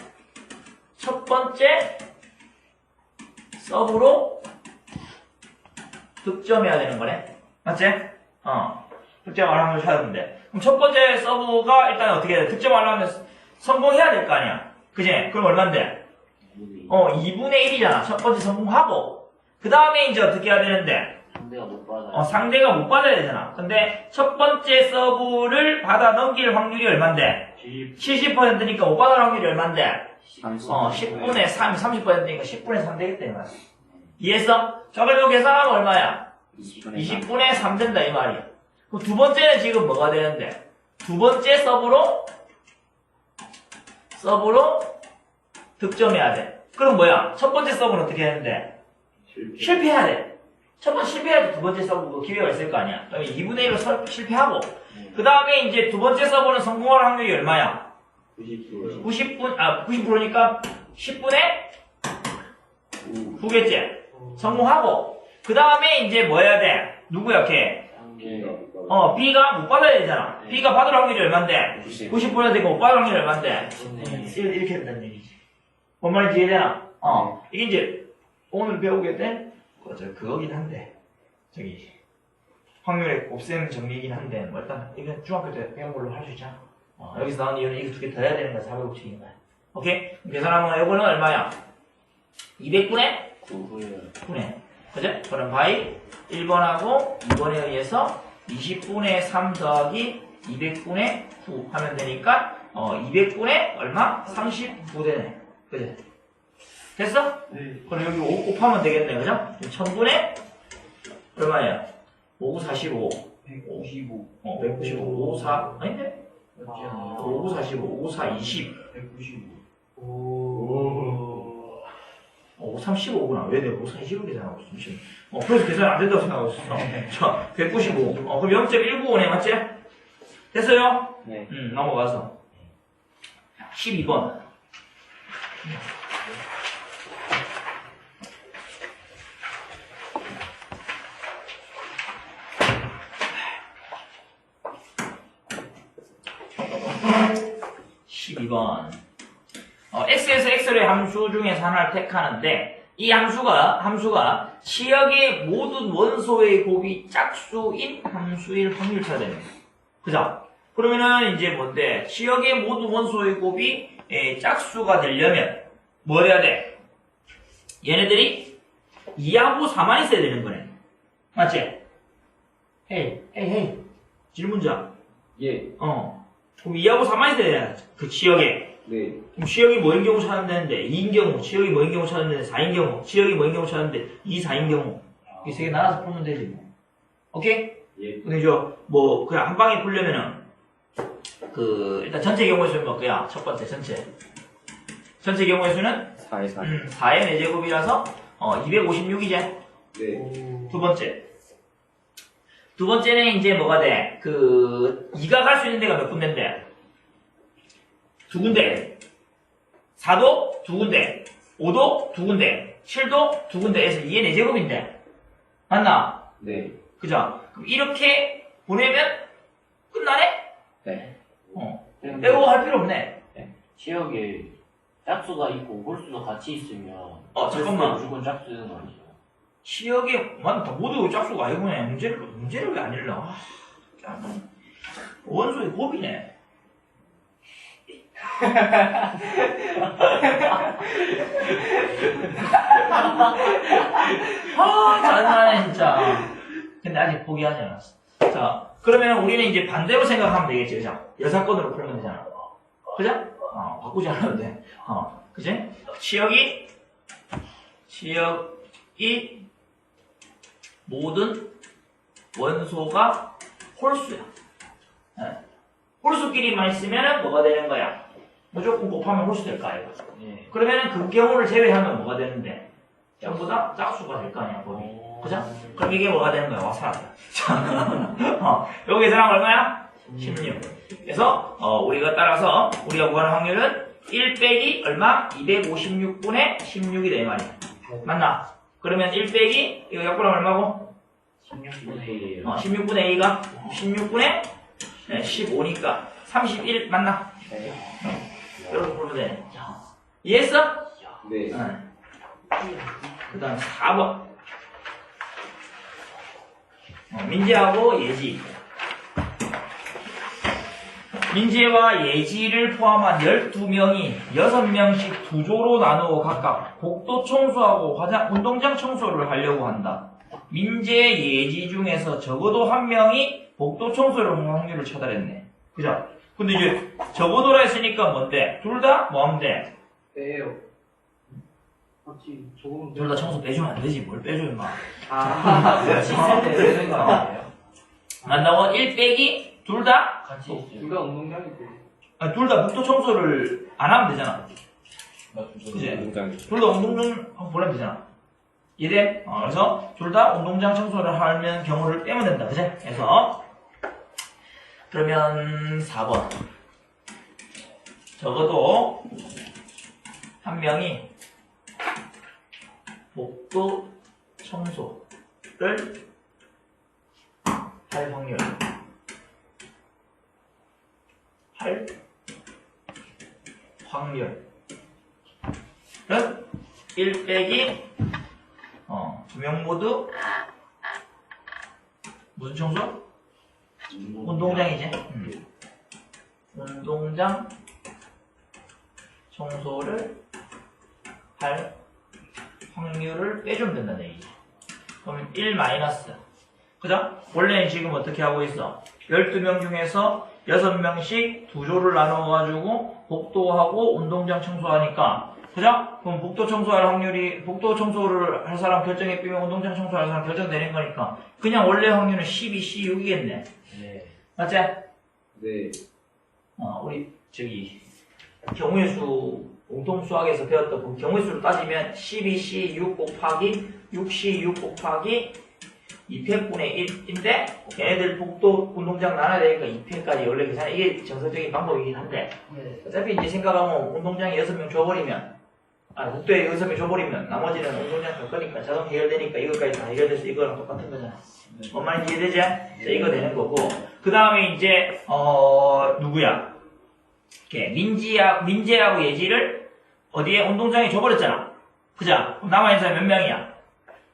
첫 번째 서브로 득점해야 되는 거네. 맞지? 득점을 하면 찾으면 돼. 그럼 첫 번째 서브가 일단 어떻게 해야 돼? 득점을 하려면 성공해야 될 거 아니야. 그지? 그럼 얼만데? 2분의 1이잖아. 첫 번째 성공하고. 그 다음에 이제 어떻게 해야 되는데? 상대가 못 받아. 상대가 못 받아야 되잖아. 근데 첫 번째 서브를 받아 넘길 확률이 얼만데? 70%니까 못 받을 확률이 얼만데? 10분의 3, 30%니까 10분의 3 되겠다, 이 말이야. 이해했어? 자, 그럼 이거 계산하면 얼마야? 20분의 3 된다, 이 말이야. 그럼 두 번째는 지금 뭐가 되는데? 두 번째 서브로 득점해야 돼. 그럼 뭐야? 첫 번째 서브는 어떻게 하는데? 실패해야 돼. 첫 번째 실패해야지 두 번째 서브 기회가 있을 거 아니야. 그러면 2분의 1로 실패하고. 그 다음에 이제 두 번째 서브는 성공할 확률이 얼마야? 90%니까 10분의 9겠지? 성공하고. 그 다음에 이제 뭐 해야 돼? 누구야, 걔? B가 못 받아야 되잖아. B가 받을 확률이 얼만데? 90%니까 못 받을 확률이 얼만데? 이렇게 된다는 얘기지. 뭔 말인지 이해되나? 이게 이제 오늘 배우게 된 그거긴 한데 확률의 곱셈 정리이긴 한데 뭐 일단 이건 중학교 때 배운 걸로 할 수 있잖아. 여기서 나온 이유는 이거 두 개 더 해야 되는 거야. 450인 거야. 오케이? 계산하면 이거는 얼마야? 200분의 9네. 그죠? 그럼 바이 1번하고 2번에 의해서 20분의 3 더하기 200분의 9 하면 되니까 200분의 얼마? 39 되네. 그죠? 됐어? 네. 그럼 여기 5 곱하면 되겠네. 그죠? 1000분의 얼마야? 5, 9, 45 195. 195 5, 4 아닌데? 5, 9, 45 5, 4, 20 195. 5, 35구나. 왜 내가 5, 4, 20을 계산하고 있어? 미친. 그래서 계산이 안 된다고 생각하고 있었어. 자, 195. 그럼 0.195네, 맞지? 됐어요? 네. 넘어가서. 12번. x에서 x의 함수 중에서 하나를 택하는데 이 함수가 치역의 모든 원소의 곱이 짝수인 함수일 확률을 찾아야 됩니다. 그죠? 그러면은 이제 뭔데? 치역의 모든 원소의 곱이 짝수가 되려면 뭐 해야 돼? 얘네들이 2하고 4만 있어야 되는 거네. 맞지? 헤이. 질문자. 예. 그럼 2하고 4만 있어야 돼. 그 치역에. 네. 그럼 치역이 뭐인 경우 찾으면 되는데 2인 경우, 치역이 뭐인 경우 찾으면 되는데 4인 경우, 치역이 뭐인 경우 찾으면 되는데 2, 4인 경우. 이 세 개 나눠서 풀면 되지 뭐. 오케이? 예. 근데 뭐 그냥 한 방에 풀려면은 일단 전체 경우의 수는 몇 개야? 첫 번째 전체 경우의 수는 4에 4. 4의 4제곱이라서 256이지. 네. 두 번째는 이제 뭐가 돼? 2가 갈 수 있는 데가 몇 군데인데? 두 군데. 4도 두 군데. 5도 두 군데. 7도 두 군데에서 2의 4제곱인데. 맞나? 네. 그죠? 그럼 이렇게 보내면 끝나네? 네. 빼고 할 필요 없네. 지역에 짝수가 있고 홀수도 같이 있으면 잠깐만. 무조건 짝수는 아니죠. 치역에 맞다. 모두 짝수가 아니구나. 문제를 왜 안 읽나? 원소의 곱이네. 짜증나네 진짜. 근데 아직 포기하지 않았어. 자, 그러면 우리는 이제 반대로 생각하면 되겠지, 그죠? 여사건으로 풀면 되잖아. 그죠? 바꾸지 않아도 돼. 그지? 치역이 모든 원소가 홀수야. 홀수끼리만 있으면 뭐가 되는 거야? 무조건 곱하면 홀수 될 거 아이가. 그러면 그 경우를 제외하면 뭐가 되는데? 전부 다 짝수가 될 거 아니야, 법이. 그죠? 그럼 이게 뭐가 되는 거야? 와사라다. 여기 계산하면 얼마야? 16. 그래서, 우리가 따라서, 우리가 구하는 확률은 1 빼기 얼마? 256분의 16이 돼, 말이야. 맞나? 그러면 1 빼기, 이거 약분하면 얼마고? 16분의 1. 16분의 A가 16분의 15니까 31 맞나? 네. 이렇게 풀면 되네. 이해했어? 네. 그 다음 4번. 민재하고 예지. 민재와 예지를 포함한 12명이 6명씩 2조로 나누어 각각 복도 청소하고 운동장 청소를 하려고 한다. 민재, 예지 중에서 적어도 한 명이 복도 청소를 할 확률을 찾아냈네. 그죠? 근데 이제 적어도라 했으니까 뭔데? 둘 다 뭐 하면 돼? 빼요. 맞지. 조금 둘 다 청소 빼주면 안 되지. 뭘 빼줘, 임마. 같이 있을 때 되는 거 아니에요? 난다고 1 빼기 둘 다? 같이 있어요. 둘다 운동장인데. 아니, 둘 다 복도 청소를 안 하면 되잖아. 그지? 둘 다 운동장 한번 보내면 되잖아. 이해돼? 그래서 둘 다 운동장 청소를 하면 경우를 빼면 된다. 그지? 그래서 그러면 4번. 적어도 한 명이 복도 청소를 할 확률. 할 확률은 1 빼기 2명 모두 무슨 청소? 운동장이지. 운동장 청소를 할 확률을 빼주면 된다는 얘기지. 그러면 1 마이너스. 그죠? 원래는 지금 어떻게 하고 있어? 12명 중에서 6명씩 2조를 나눠가지고 복도하고 운동장 청소하니까, 그죠? 그럼 복도 청소할 확률이, 복도 청소를 할 사람 결정해 빼면 운동장 청소할 사람 결정되는 거니까, 그냥 원래 확률은 12, C6이겠네. 네. 맞지? 네. 우리, 경우의 수, 공통수학에서 배웠던 그 경우의 수를 따지면 12C 6 곱하기 6C 6 곱하기 2패분의 1인데 걔네들 복도 운동장 나눠야 되니까 2패까지 원래 계산 이게 정석적인 방법이긴 한데 어차피 이제 생각하면 운동장에 6명 줘버리면 복도에 6명 줘버리면 나머지는 운동장 갈 거니까 자동 해결되니까 이거까지 다 해결돼서 이거랑 똑같은 거잖아. 뭔 말인지 이해되지? 자, 이거 되는 거고 그 다음에 이제 누구야? 민재하고 예지를 어디에 운동장에 줘버렸잖아. 그죠? 그럼 남아있는 사람이 몇 명이야?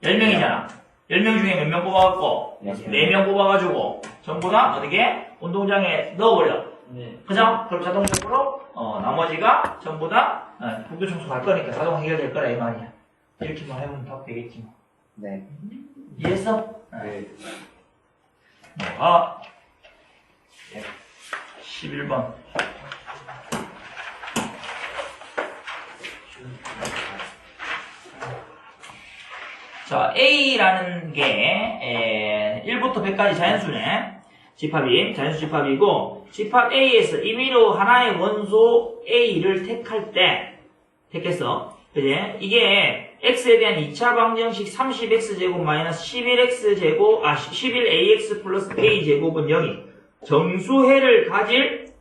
10명이잖아. 10명 중에 몇 명 뽑아갖고 4명 뽑아가지고 전부 다 어디게? 운동장에 넣어버려. 네. 그죠? 그럼 자동적으로 나머지가 전부 다 복도 청소 갈 거니까 자동 해결될 거라 이 말이야. 이렇게만 해보면 답 되겠지 뭐. 네. 이해했어? 네. 11번. 자, A라는 게 1부터 100까지 자연수네. 자연수 집합이고 집합 A에서 임의로 하나의 원소 A를 택할 때 택했어. 그지? 이게 X에 대한 2차 방정식 30X제곱 마이너스 11X제곱 11AX 플러스 A제곱은 0이 정수해를 가질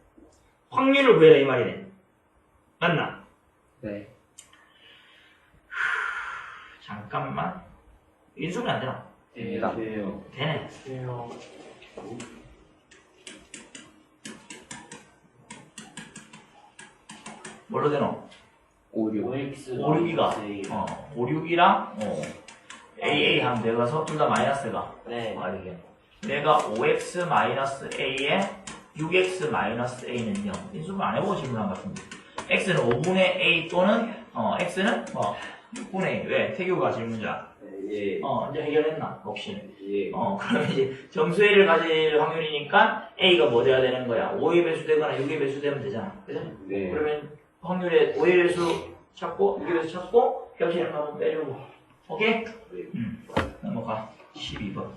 확률을 구해라 이 말이네. 맞나? 네. 잠깐만. 인수분 안 되나? 됩니다. 되네. 돼요. 뭘로 되노? 56. 5X 56이가 56이랑 AA 하면 되가서 둘 다 마이너스가 네. 이게 내가 5X 마이너스 A에 6X 마이너스 A는 0 인수분 안 해보고 질문한 것 같은데 X는 5분의 A 또는 X는 6분의 A 왜? 태규가 질문자 예. 이제 해결했나? 혹시? 예. 그러면 이제 점수A를 가질 확률이니까 A가 뭐 돼야 되는 거야? 5의 배수 되거나 6의 배수 되면 되잖아. 그죠? 네. 그러면 확률에 5의 배수 찾고 6의 배수 찾고 겹치는 거 한번 빼주고. 오케이? 넘어가. 12번.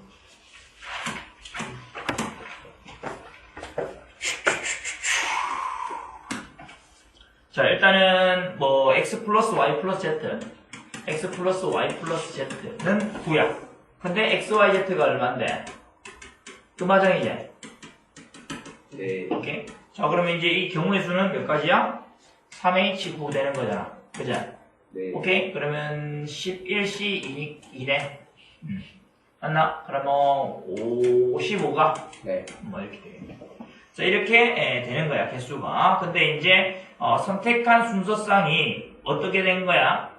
자, 일단은 뭐 x 플러스 y 플러스 z, x 플러스 y 플러스 z는 9야. 근데 x, y, z가 얼마인데? 금화정이지? 네. 오케이. 자, 그러면 이제 이 경우의 수는 몇 가지야? 3h9 되는 거잖아. 그죠? 네. 오케이. 그러면 11c 2네. 맞나? 그러면 55가 네. 뭐 이렇게 되겠네. 자, 이렇게 되는 거야, 개수가. 근데 이제 선택한 순서상이 어떻게 된 거야?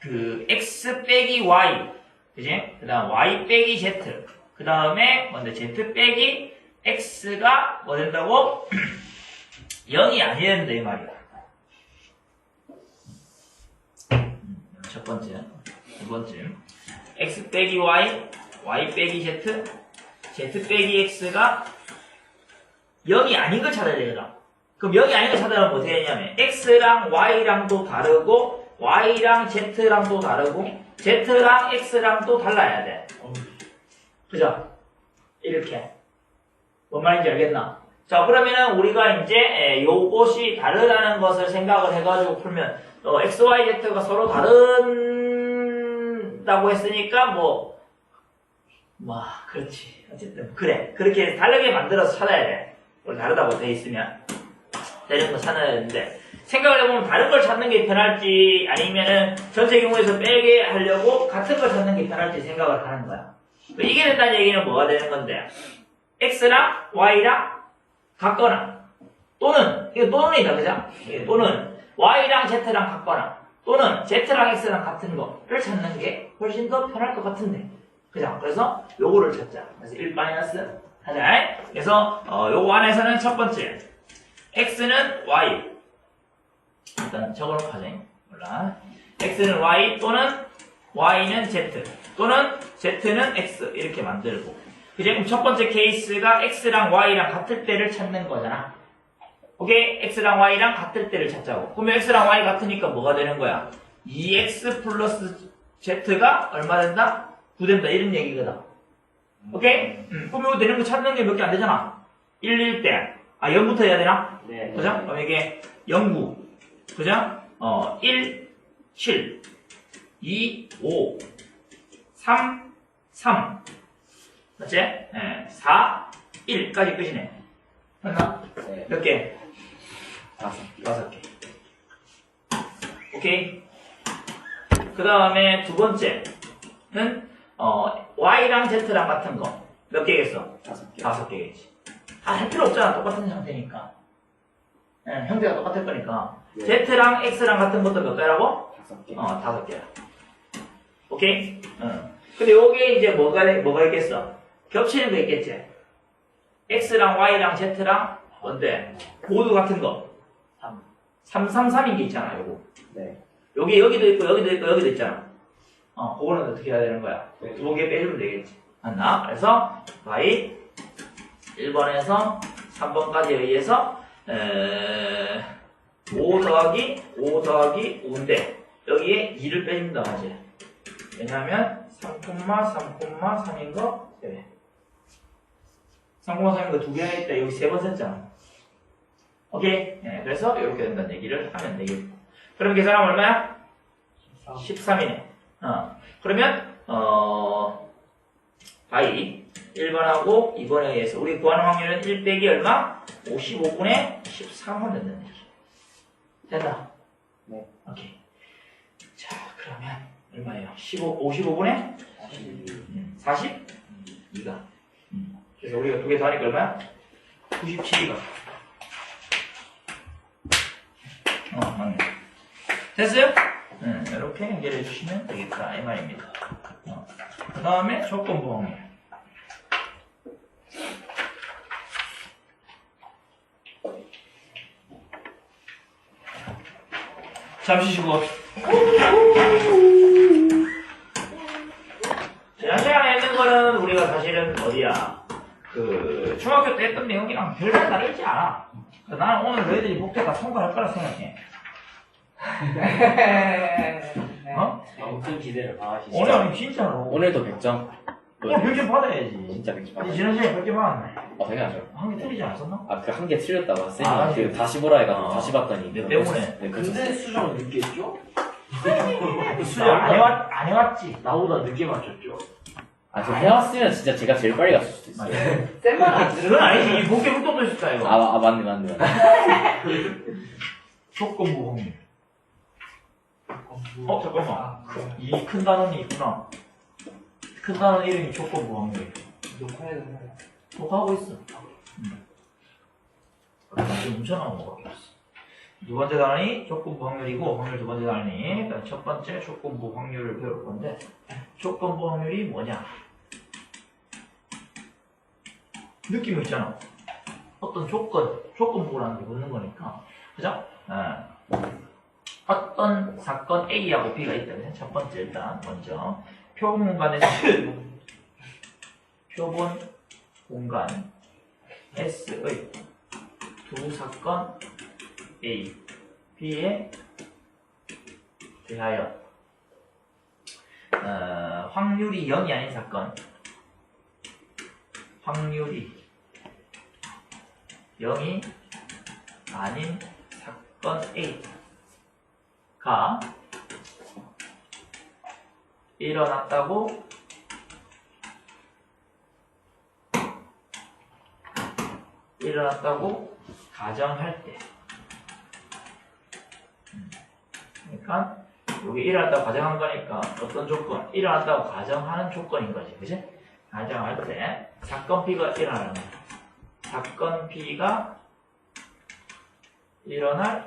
그 x 빼기 y, 그지? 그 다음 y 빼기 z, 그 다음에 뭔데 z 빼기 x가 뭐 된다고? 0이 아니어야 된다 이 말이야. 첫 번째, 두 번째, x 빼기 y, y 빼기 z, z 빼기 x가 0이 아닌 걸 찾아야 되거든. 그럼 0이 아닌 걸 찾아내면 뭐 어떻게 되냐면 x랑 y랑도 다르고 y랑 z랑도 다르고 z랑 x랑 또 달라야 돼. 그죠? 이렇게. 뭔 말인지 알겠나? 자, 그러면은 우리가 이제 요것이 다르다는 것을 생각을 해가지고 풀면 x, y, z가 서로 다른다고 했으니까 그렇지. 어쨌든 그래. 그렇게 다르게 만들어서 찾아야 돼. 원래 다르다고 돼 있으면 다른 거 찾아야 되는데 생각을 해보면 다른 걸 찾는 게 편할지 아니면은 전체 경우에서 빼게 하려고 같은 걸 찾는 게 편할지 생각을 하는 거야. 이게 된다는 얘기는 뭐가 되는 건데 x랑 y랑 같거나 또는 이거 또는이다 그죠? 또는 y랑 z랑 같거나 또는 z랑 x랑 같은 거를 찾는 게 훨씬 더 편할 것 같은데 그죠? 그래서 요거를 찾자. 그래서 1 마이너스 하자. 그래서 요거 안에서는 첫 번째 x는 y 일단 저거는 가자. 몰라. x는 y 또는 y는 z 또는 z는 x 이렇게 만들고 이제 그럼 첫 번째 케이스가 x랑 y랑 같을 때를 찾는 거잖아. 오케이? x랑 y랑 같을 때를 찾자고. 그러면 x랑 y 같으니까 뭐가 되는 거야? 2x 플러스 z가 얼마 된다? 9 된다 이런 얘기거든. 오케이? 그럼 이거 되는 거 찾는 게 몇 개 안 되잖아. 1, 1대 0부터 해야 되나? 네. 그죠? 그럼 이게 0, 9 그죠? 1, 7 2, 5 3, 3 맞지? 4, 1까지 끝이네. 맞나? 네. 몇 개? 5개. 5개. 오케이? 그 다음에 두 번째는 y랑 z랑 같은 거 몇 개겠어? 5개. 5개겠지. 할 필요 없잖아. 똑같은 상태니까. 형태가 똑같을 거니까. 네. z랑 x랑 같은 것도 몇 개라고? 5개. 5개야. 오케이? 근데 요게 이제 뭐가 있겠어? 겹치는 거 있겠지? x랑 y랑 z랑 뭔데? 모두 같은 거. 3, 3인 게 있잖아, 요거. 네. 여기도 있고, 여기도 있고, 여기도 있잖아. 그거는 어떻게 해야 되는 거야? 네. 2개 빼주면 되겠지. 맞나? 그래서, y 1번에서 3번까지 의해서, 5 더하기 5인데, 여기에 2를 빼준다, 맞지? 왜냐하면, 3,3,3인 거, 그래. 3,3인 거 2개나 있다. 여기 3번 썼잖아. 오케이? 그래서, 이렇게 된다는 얘기를 하면 되겠고. 그럼 계산하면 얼마야? 13이네. 그러면, y 1번하고 2번에 의해서 우리 구하는 확률은 1 빼기 얼마? 55분의 13을 넣는 얘기. 됐나? 네. 오케이. 자, 그러면 얼마예요? 55분의 42가. 그래서 우리가 두 개 더하니까 얼마야? 97이가. 맞네. 됐어요? 이렇게 연결해 주시면 되겠다. 이 말입니다. 그 다음에 조건부 확률. 잠시 쉬고 갑시다. 어디야? 그 중학교 때 했던 내용이랑 별반 다르지 않아. 그래서 나는 오늘 너희들이 목표 다 통과할 거라 생각해. 어? 너무 큰 기대를 바라시죠. 오늘 아니 진짜로. 오늘도 100점. 오늘 100점 받아야지. 진짜 100점. 니 지난 시간에 100점 받았네. 당연하죠. 한 개 틀리지 않았었나? 아, 그 한 개 틀렸다가 쌤이 아, 그 다시 보라 해가지고 아. 다시 봤더니. 내 때문에. 네, 그래서 근데 수정을 늦게 했죠? 수정 안 해왔지. 나보다 늦게 맞췄죠? 아, 저 해왔으면 진짜 제가 제일 빨리 갔을 수도 있어요. 쌤만 안 그건 아니지. 이 목표 흑도도 있었다 이거. 아, 맞네. 조건부 확률. 잠깐만. 이 큰 단원이 있구나. 큰 단원 이름이 조건부 확률. 녹화하고 있어. 지금 뭉쳐나온 거밖에 없어. 두 번째 단원이 조건부 확률이고, 확률 두 번째 단원이, 그다음 첫 번째 조건부 확률을 배울 건데, 조건부 확률이 뭐냐? 느낌이 있잖아. 어떤 조건부라는 게 붙는 거니까. 그죠? 어떤 사건 A하고 B가 있다면, 첫 번째 일단, 먼저, 표본 공간의 표본 공간 S의 두 사건 A, B에 대하여 확률이 0이 아닌 사건, 확률이 0이 아닌 사건 A가 일어났다고 가정할 때, 그러니까 여기 일어났다고 가정한 거니까 어떤 조건? 일어났다고 가정하는 조건인 거지, 그치? 가정할 때 사건 B가 일어나는 거야. 사건 B가 일어날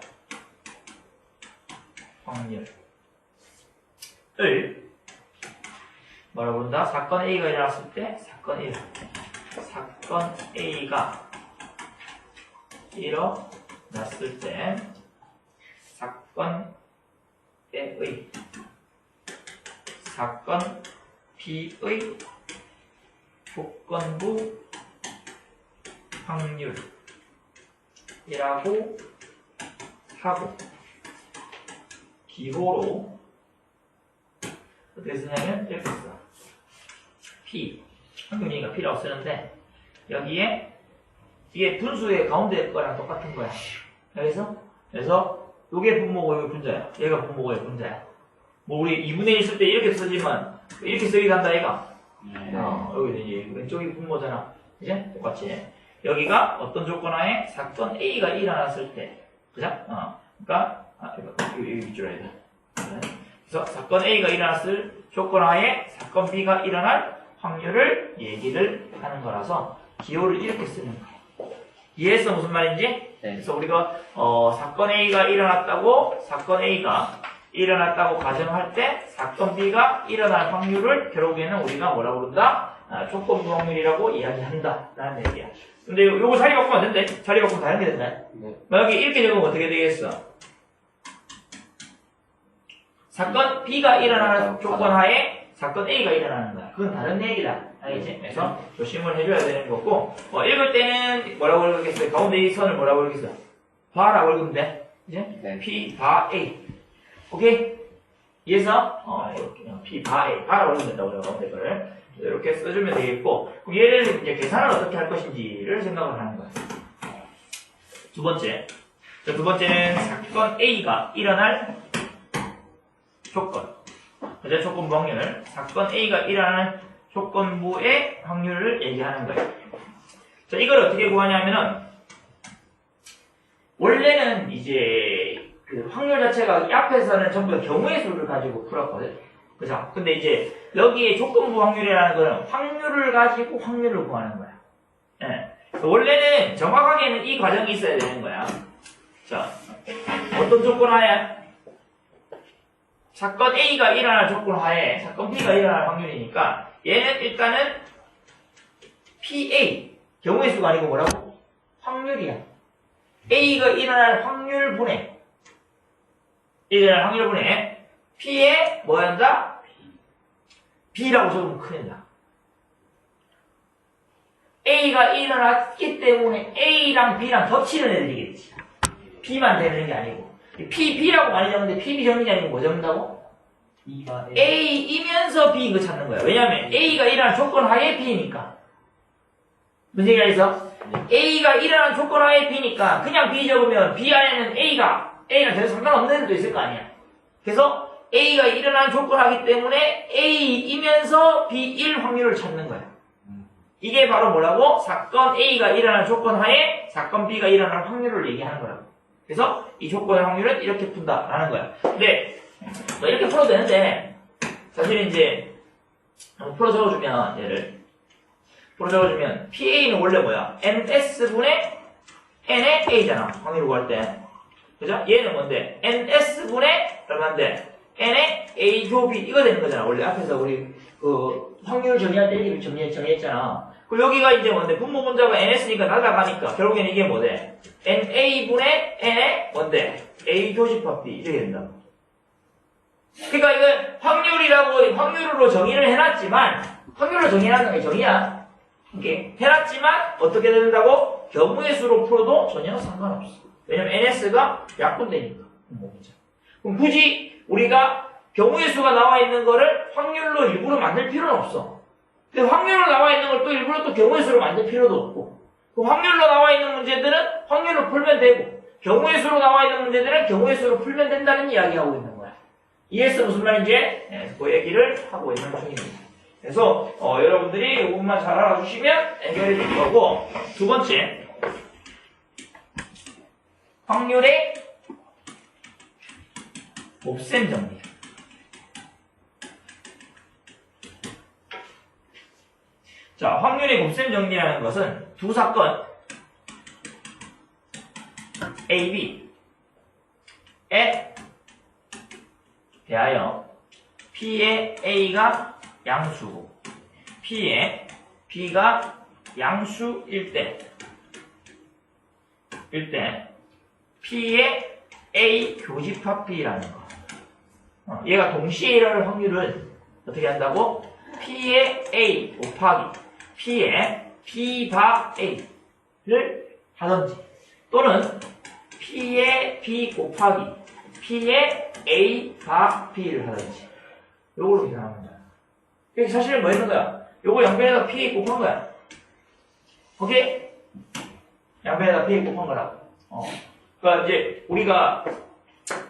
확률을 뭐라고 부른다? 사건 A가 일어났을 때 사건 A가 일어났을 때 사건 A의 사건 B의 조건부 확률이라고 하고, 기호로 어떻게 쓰냐면 이렇게 써. P, 한국인이니까 P라고 쓰는데, 여기에 이게 분수의 가운데 거랑 똑같은 거야. 그래서 요게 분모고 요게 분자야. 얘가 분모고 얘가 분자야. 뭐 우리 2분의 1 쓸 때 이렇게 쓰지만 이렇게 쓰기도 한다 얘가. 여기 이제 왼쪽이 분모잖아. 이제 똑같이. 여기가 어떤 조건 하에 사건 A가 일어났을 때, 그죠? 그러니까 여기 밑줄로 해야 돼. 그래서 사건 A가 일어났을 조건 하에 사건 B가 일어날 확률을 얘기를 하는 거라서 기호를 이렇게 쓰는 거야. 이해했어 무슨 말인지? 네. 그래서 우리가 사건 A가 일어났다고 가정할 때 사건 B가 일어날 확률을 결국에는 우리가 뭐라고 부른다? 조건부 확률이라고 이야기한다 라는 얘기야. 근데 요거 자리 바꾸면 안 된대. 자리 바꾸면 다른 게 된다. 네. 만약에 이렇게 적으면 어떻게 되겠어? 사건 B가 일어나는 조건 하에 사건 A가 일어나는 거야. 그건 다른 얘기다. 알겠지? 그래서 조심을 해줘야 되는 거고, 읽을 때는 뭐라고 읽겠어요? 가운데 이 선을 뭐라고 읽겠어요? 바라고 읽으면 돼. 이제? 네. P 바 A. 오케이? 이해서? 이렇게. P 바 A. 바라고 읽으면 된다고, 우리가 가운데 거를. 이렇게 써주면 되겠고, 그럼 얘를 이제 계산을 어떻게 할 것인지를 생각을 하는 거야. 두 번째. 자, 두 번째는 사건 A가 일어날 조건. 그죠? 조건부 확률. 사건 A가 일어나는 조건부의 확률을 얘기하는 거예요. 자, 이걸 어떻게 구하냐면은, 원래는 이제, 그 확률 자체가 이 앞에서는 전부 다 경우의 수를 가지고 풀었거든. 그죠? 근데 이제, 여기에 조건부 확률이라는 거는 확률을 가지고 확률을 구하는 거야. 예. 원래는 정확하게는 이 과정이 있어야 되는 거야. 자, 어떤 조건 하에? 사건 A가 일어날 조건 하에 사건 B가 일어날 확률이니까 얘는 일단은 PA 경우의 수가 아니고 뭐라고? 확률이야. A가 일어날 확률분의 P에 뭐한다? B라고 적으면 큰일 나. A가 일어났기 때문에 A랑 B랑 겹치는 애들이겠지. B만 되는 게 아니고. B라고 많이 적는데 B 적는 게 아니고 뭐 적는다고? B가 A이면서 B인 거 찾는 거야. 왜냐면 A가 일어난 조건 하에 B니까. 무슨 얘기가 있어? A가 일어난 조건 하에 B니까 그냥 B 적으면 B 안에는 A랑 전혀 상관없는 애들도 있을 거 아니야. 그래서 A가 일어난 조건 하기 때문에 A이면서 B1 확률을 찾는 거야. 이게 바로 뭐라고? 사건 A가 일어난 조건 하에 사건 B가 일어날 확률을 얘기하는 거라고. 그래서 이 조건의 확률은 이렇게 푼다라는 거야. 근데 뭐 이렇게 풀어도 되는데 사실 이제 풀어 적어주면 얘를 풀어 적어주면 PA는 원래 뭐야? NS분의 N의 A잖아. 확률을 구할 때. 그죠? 얘는 뭔데? NS분의 얼마인데? N의 A 곱이 이거 되는 거잖아. 원래 앞에서 우리 그 확률 정의할 때 이렇게 정의했잖아. 그리고 여기가 이제 뭔데? 분모 분자가 NS니까 날아가니까 결국에는 이게 뭐돼? NA분의 N의 뭔데? A 교집합 B 이렇게 된다. 그러니까 이건 확률로 정의를 해놨지만 확률로 정의하는 게 정의야. 이게 해놨지만 어떻게 된다고? 경우의 수로 풀어도 전혀 상관없어. 왜냐면 NS가 약분되니까. 그럼 굳이 우리가 경우의 수가 나와 있는 거를 확률로 일부러 만들 필요는 없어. 근데 확률로 나와 있는 걸 또 일부러 또 경우의 수로 만들 필요도 없고. 그 확률로 나와 있는 문제들은 확률로 풀면 되고, 경우의 수로 나와 있는 문제들은 경우의 수로 풀면 된다는 이야기하고 있는 거야. 이해했어? 무슨 말인지? 네, 그 얘기를 하고 있는 중입니다. 그래서 여러분들이 이 부분만 잘 알아주시면 해결이 될 거고, 두 번째 확률의 곱셈 정리. 자, 확률의 곱셈 정리라는 것은 두 사건 A, B에 대하여 P의 A가 양수고 P의 B가 양수일 때 P의 A 교집합 B라는 거. 얘가 동시에 일어날 확률은 어떻게 한다고? P의 A 곱하기 P의 B바 A를 하든지 또는 P의 B 곱하기 P의 A바 B를 하든지 요걸로 계산하는 거야. 그래서 사실은 뭐 했는 거야? 요거 양변에다 P 곱한 거야. 오케이? 양변에다 P 곱한 거라고. 그러니까 이제 우리가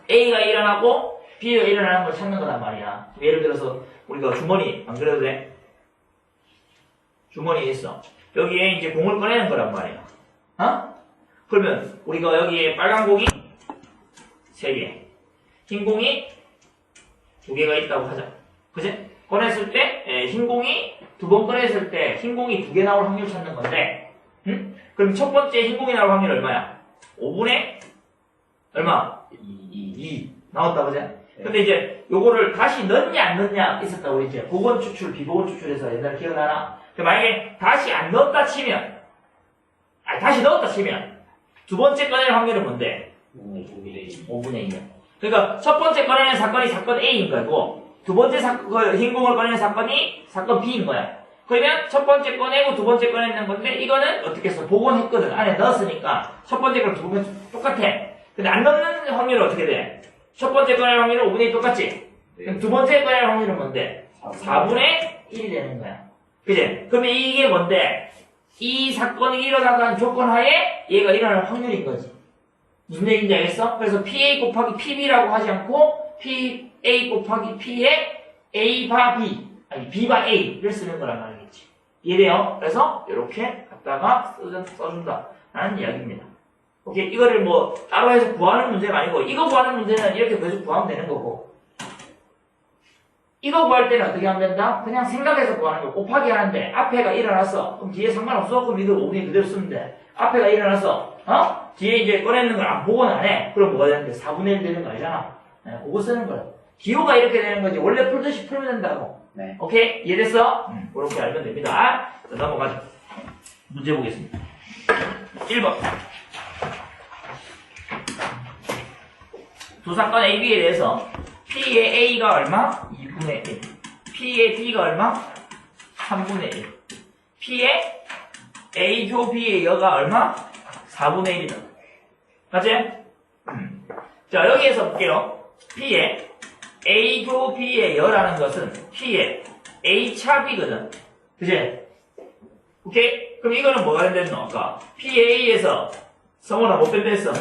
A가 일어나고 B가 일어나는 걸 찾는 거란 말이야. 예를 들어서 우리가 주머니 안 그래도 돼? 주머니에 있어. 여기에 이제 공을 꺼내는 거란 말이야. 그러면 우리가 여기에 빨간 공이 3개, 흰 공이 2개가 있다고 하자. 그지? 꺼냈을 때 흰 공이 2번 꺼냈을 때 흰 공이 2개 나올 확률 찾는 건데, 그럼 첫 번째 흰 공이 나올 확률 얼마야? 5분의 얼마? 2 나왔다 그지? 근데 이제 요거를 다시 넣냐 안 넣냐 있었다고 이제 복원 추출, 비복원 추출해서 옛날에 기억나나? 만약에 다시 안 넣었다 치면, 다시 넣었다 치면 두 번째 꺼낼 확률은 뭔데? 5분의 2야. 그러니까 첫 번째 꺼내는 사건이 사건 A인 거고 두 번째 흰 공을 꺼내는 사건이 사건 B인 거야. 그러면 첫 번째 꺼내고 두 번째 꺼내는 건데 이거는 어떻게 했어? 복원했거든. 안에 넣었으니까 첫 번째 거랑 두 번째 똑같아. 근데 안 넣는 확률은 어떻게 돼? 첫 번째 꺼낼 확률은 5분의 2 똑같지? 그럼 두 번째 꺼낼 확률은 뭔데? 4분의 1이 되는 거야. 그지? 그러면 이게 뭔데? 이 사건이 일어나가는 조건 하에 얘가 일어날 확률인 거지. 무슨 얘기인지 알겠어? 그래서 PA 곱하기 PB라고 하지 않고 PA 곱하기 P의 A바 B, 아니 B바 A를 쓰는 거란 말이겠지. 이해돼요? 그래서 이렇게 갖다가 써준다 라는 이야기입니다. 오케이? 이거를 뭐 따로 해서 구하는 문제가 아니고 이거 구하는 문제는 이렇게 계속 구하면 되는 거고 이거 구할 때는 어떻게 하면 된다? 그냥 생각해서 구하는 거. 곱하기 하는데 앞에가 일어났어. 그럼 뒤에 상관없어. 그럼 이거 5분의 그대로 쓰면 돼. 앞에가 일어났어. 뒤에 이제 꺼내는 걸 안 보고는 안 해. 그럼 뭐가 되는데? 4분의 1 되는 거 아니잖아. 네, 그거 쓰는 거야. 기호가 이렇게 되는 거지. 원래 풀듯이 풀면 된다고. 네. 오케이? 이해됐어? 그렇게 알면 됩니다. 자, 넘어가죠. 문제 보겠습니다. 1번. 두 사건 A, B에 대해서 P의 A가 얼마? 2분의 1. P의 B가 얼마? 3분의 1. P의 A 교 B의 여가 얼마? 4분의 1이다. 맞지? 자, 여기에서 볼게요. P의 A 교 B의 여라는 것은 P의 A 차 B거든. 그치? 오케이? 그럼 이거는 뭐가 된댔노? 아까 PA에서 성원아 못 된댔어.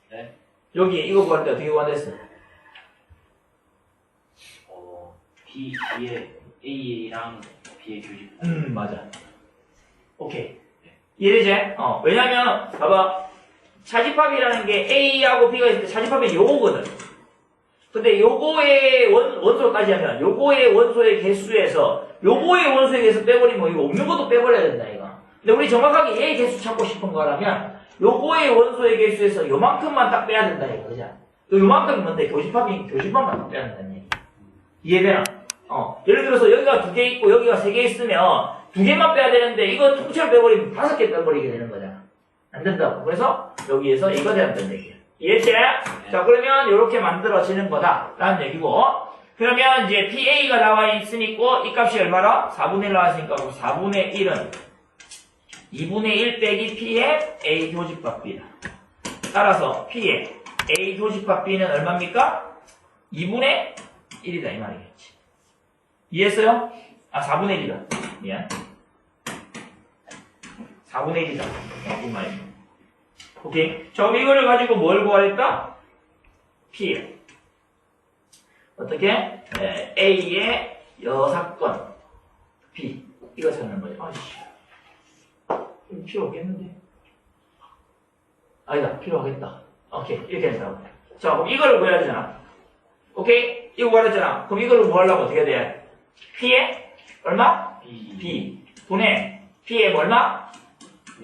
네. 여기 이거 구할 때 어떻게 구한댔어? B의 A랑 B의 교집. 맞아. 오케이. 이해되지? 왜냐면, 봐봐. 차집합이라는 게 A하고 B가 있을 때 차집합이 요거거든. 근데 요거의 원소까지 하면, 요거의 원소의 개수에서, 요거의 원소의 개수 빼버리면 이거 없는 것도 빼버려야 된다, 이거. 근데 우리 정확하게 얘의 개수 찾고 싶은 거라면, 요거의 원소의 개수에서 요만큼만 딱 빼야 된다, 이거. 그죠? 요만큼이 뭔데? 교집합만 딱 빼야 된다는 얘기. 이해되나? 예를 들어서 여기가 2개 있고 여기가 3개 있으면 2개만 빼야 되는데 이거 통째로 빼버리면 5개 빼버리게 되는 거잖아. 안 된다고. 그래서 여기에서 이거 된다는 얘기야. 이해했지? 자, 그러면 이렇게 만들어지는 거다. 라는 얘기고. 그러면 이제 PA가 나와 있으니까 이 값이 얼마라? 4분의 1 나와 있으니까 4분의 1은 2분의 1 빼기 P의 A 교집합 B다. 따라서 P의 A 교집합 B는 얼마입니까? 2분의 1이다 이 말이겠지. 이해했어요? 4분의 1이다. 미안. 4분의 1이다. 이 말입니다. 오케이. 자, 그럼 이거를 가지고 뭘 구하랬다? P. 어떻게? A의 여사건 B. 이거 찾는 거죠. 아이씨. 필요 없겠는데? 아니다. 필요하겠다. 오케이. 이렇게 된다고. 자, 그럼 이걸 구해야 되잖아. 오케이? 이거 구하랬잖아. 그럼 이걸 구하려면 어떻게 돼? P의 얼마? B. 분의 P의 얼마?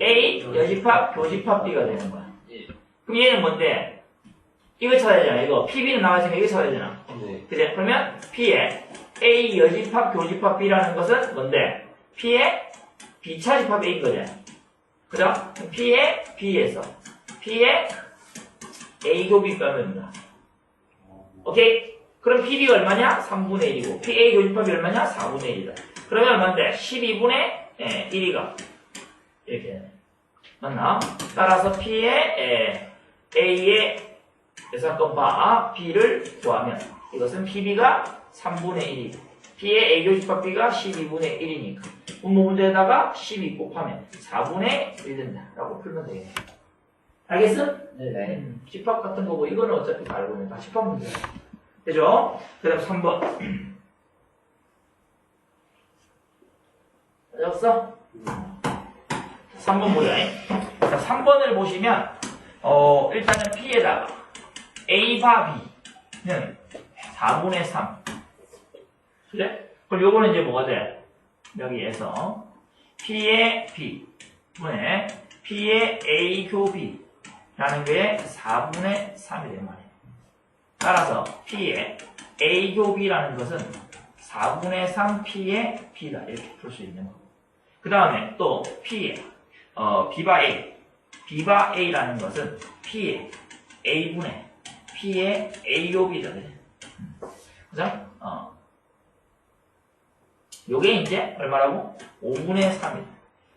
A 여집합 교집합 B가 되는 거야. 그럼 얘는 뭔데? 이거 찾아야 되잖아. 이거 PB는 나와있으니까 이거 찾아야 되잖아. 네. 그래? 그러면 P의 A 여집합 교집합 B라는 것은 뭔데? P의 B 차집합 A인 거잖아. 그죠? P의 B에서 P의 A 교비 빼면 오케이? 그럼 PB가 얼마냐? 3분의 1이고 PA 교집합이 얼마냐? 4분의 1이다. 그러면 얼마인데? 12분의 1이가 이렇게 되네. 맞나? 따라서 P의 A의 여사건바 B를 구하면 이것은 PB가 3분의 1이고 P의 A 교집합 B가 12분의 1이니까 분모 문제에다가 12 곱하면 4분의 1 된다 라고 풀면 되겠네. 알겠어? 네. 집합 같은 거고 이거는 어차피 다 알고 있는 다 집합 문제야. 그죠? 그 다음 3번. 맞았어? 3번 보자. 자, 3번을 보시면, 일단은 P에다가 A바 B는 4분의 3. 그래? 그럼 요거는 이제 뭐가 돼? 여기에서 P의 B 분의 P의 A 교 B라는 게 4분의 3이 되는 말이에요. 따라서 P의 A 교 B라는 것은 4분의 3 P의 B다. 이렇게 풀 수 있는 거고. 그 다음에 또 P의 B바 A. B바 A라는 것은 P의 A분의 P의 A 교 B다. 그죠? 요게 이제 얼마라고? 5분의 3이다.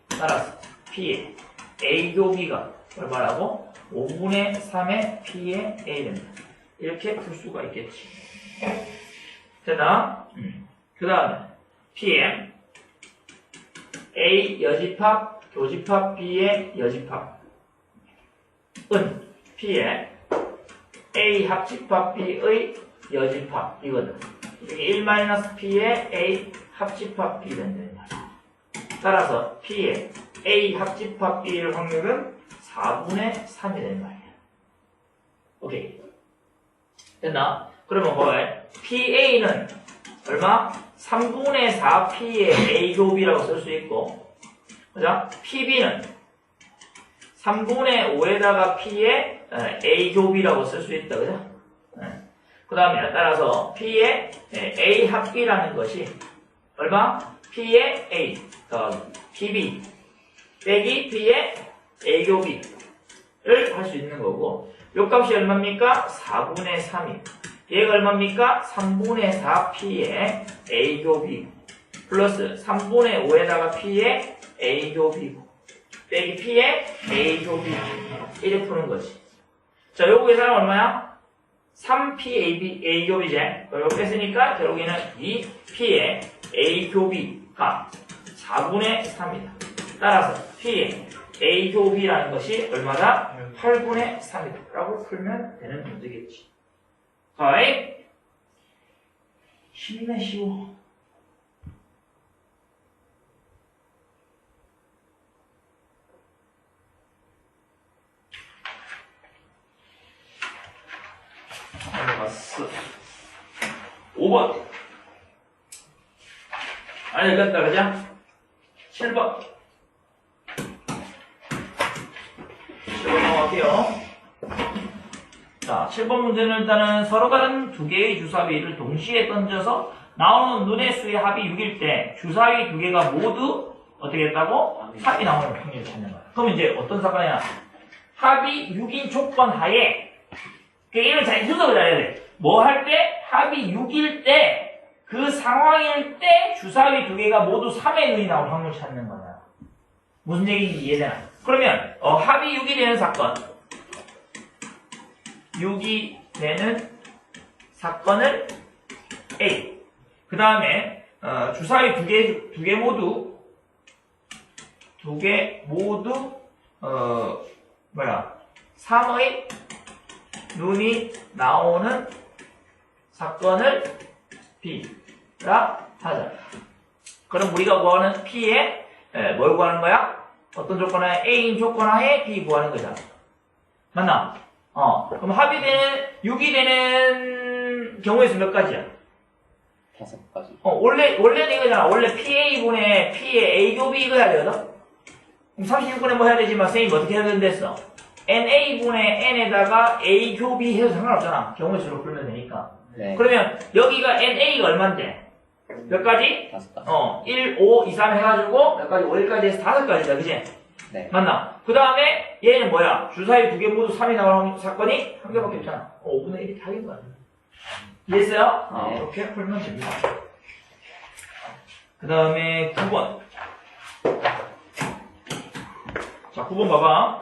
따라서 P의 A 교 B가 얼마라고? 5분의 3의 P의 A 된다. 이렇게 풀 수가 있겠지. 됐나? 그 다음에 P의 A 여집합 교집합 B의 여집합은 P의 A 합집합 B의 여집합 이거든. 여기 1-P의 A 합집합 B 된다는 말이야. 따라서 P의 A 합집합 B의 확률은 4분의 3이 되는 말이야. 오케이. 됐나? 그러면 뭐해? PA는 얼마? 3분의 4 P의 A 교비라고 쓸 수 있고, 그죠? PB는 3분의 5에다가 P의 A 교비라고 쓸 수 있다, 그죠? 그 다음에 따라서 P의 A 합비라는 것이 얼마? P의 A 더하기 PB 빼기 P의 A 교비를 할 수 있는 거고, 요 값이 얼마입니까? 4분의 3이. 얘가 얼마입니까? 3분의 4 P의 A 교비 플러스 3분의 5에다가 P의 A 교비고 빼기 P에 A 곱이 이렇게 푸는 거지. 자, 요거 계산은 얼마야? 3P A 곱이지. 요거 뺐으니까 결국에는 이 P에 A 곱이가 4분의 3이다. 따라서 P에 A 곱이라는 것이 얼마다? 8분의 3이다. 라고 풀면 되는 문제겠지. 어이? 쉽네, 쉬워. 넘어갔어. 5번. 아니, 됐다, 그죠? 7번. 7번 넘어갈게요. 자, 7번 문제는 일단은 서로 다른 두 개의 주사위를 동시에 던져서 나오는 눈의 수의 합이 6일 때 주사위 두 개가 모두 어떻게 했다고? 3이 나오는 확률을 찾는 거야. 그럼 이제 어떤 사건이야? 합이 6인 조건 하에 이걸 잘 분석을 해야 돼. 뭐 할 때? 합이 6일 때 그 상황일 때 주사위 두 개가 모두 3의 눈이 나올 확률을 찾는 거야. 무슨 얘기인지 이해되나? 그러면 합이 6이 되는 사건 6이 되는 사건을 A. 그 다음에 주사위 두 개 모두 3의 눈이 나오는 사건을 B라 하자. 그럼 우리가 구하는 P에 뭘 구하는 거야? 어떤 조건하에? A인 조건하에 B 구하는 거잖아. 맞나? 그럼 합이 되는 6이 되는 경우에서 몇 가지야? 5가지. 원래는 이거잖아. 원래 PA분의 P의 A교비 이거 해야 되거든? 그럼 36분에 뭐 해야 되지만 선생님 어떻게 해야 된댔어? NA분의 N에다가 A교비 해도 상관없잖아. 경우의 수로 풀면 되니까. 네. 그러면 여기가 NA가 얼만데? 몇 가지? 5가지. 1, 5, 2, 3 해가지고 몇 가지? 5일까지 해서 5가지다. 그지? 네. 맞나? 그 다음에 얘는 뭐야? 주사위 두 개 모두 3이 나오는 사건이 한 개밖에 없잖아. 5분의 1이 다인 거야. 이해했어요? 네. 이렇게 풀면 됩니다. 그 다음에 9번. 자, 9번 봐봐.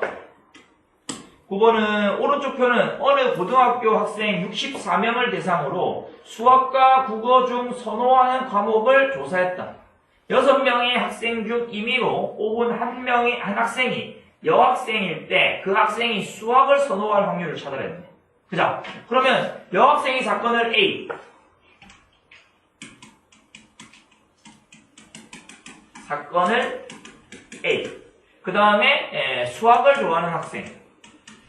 9번은 오른쪽 표는 어느 고등학교 학생 64명을 대상으로 수학과 국어 중 선호하는 과목을 조사했다. 6명의 학생 중 임의로 뽑은 한 학생이 여학생일 때 그 학생이 수학을 선호할 확률을 찾아냈네. 그죠? 그러면 여학생이 사건을 A, 사건을 A. 그 다음에 수학을 좋아하는 학생.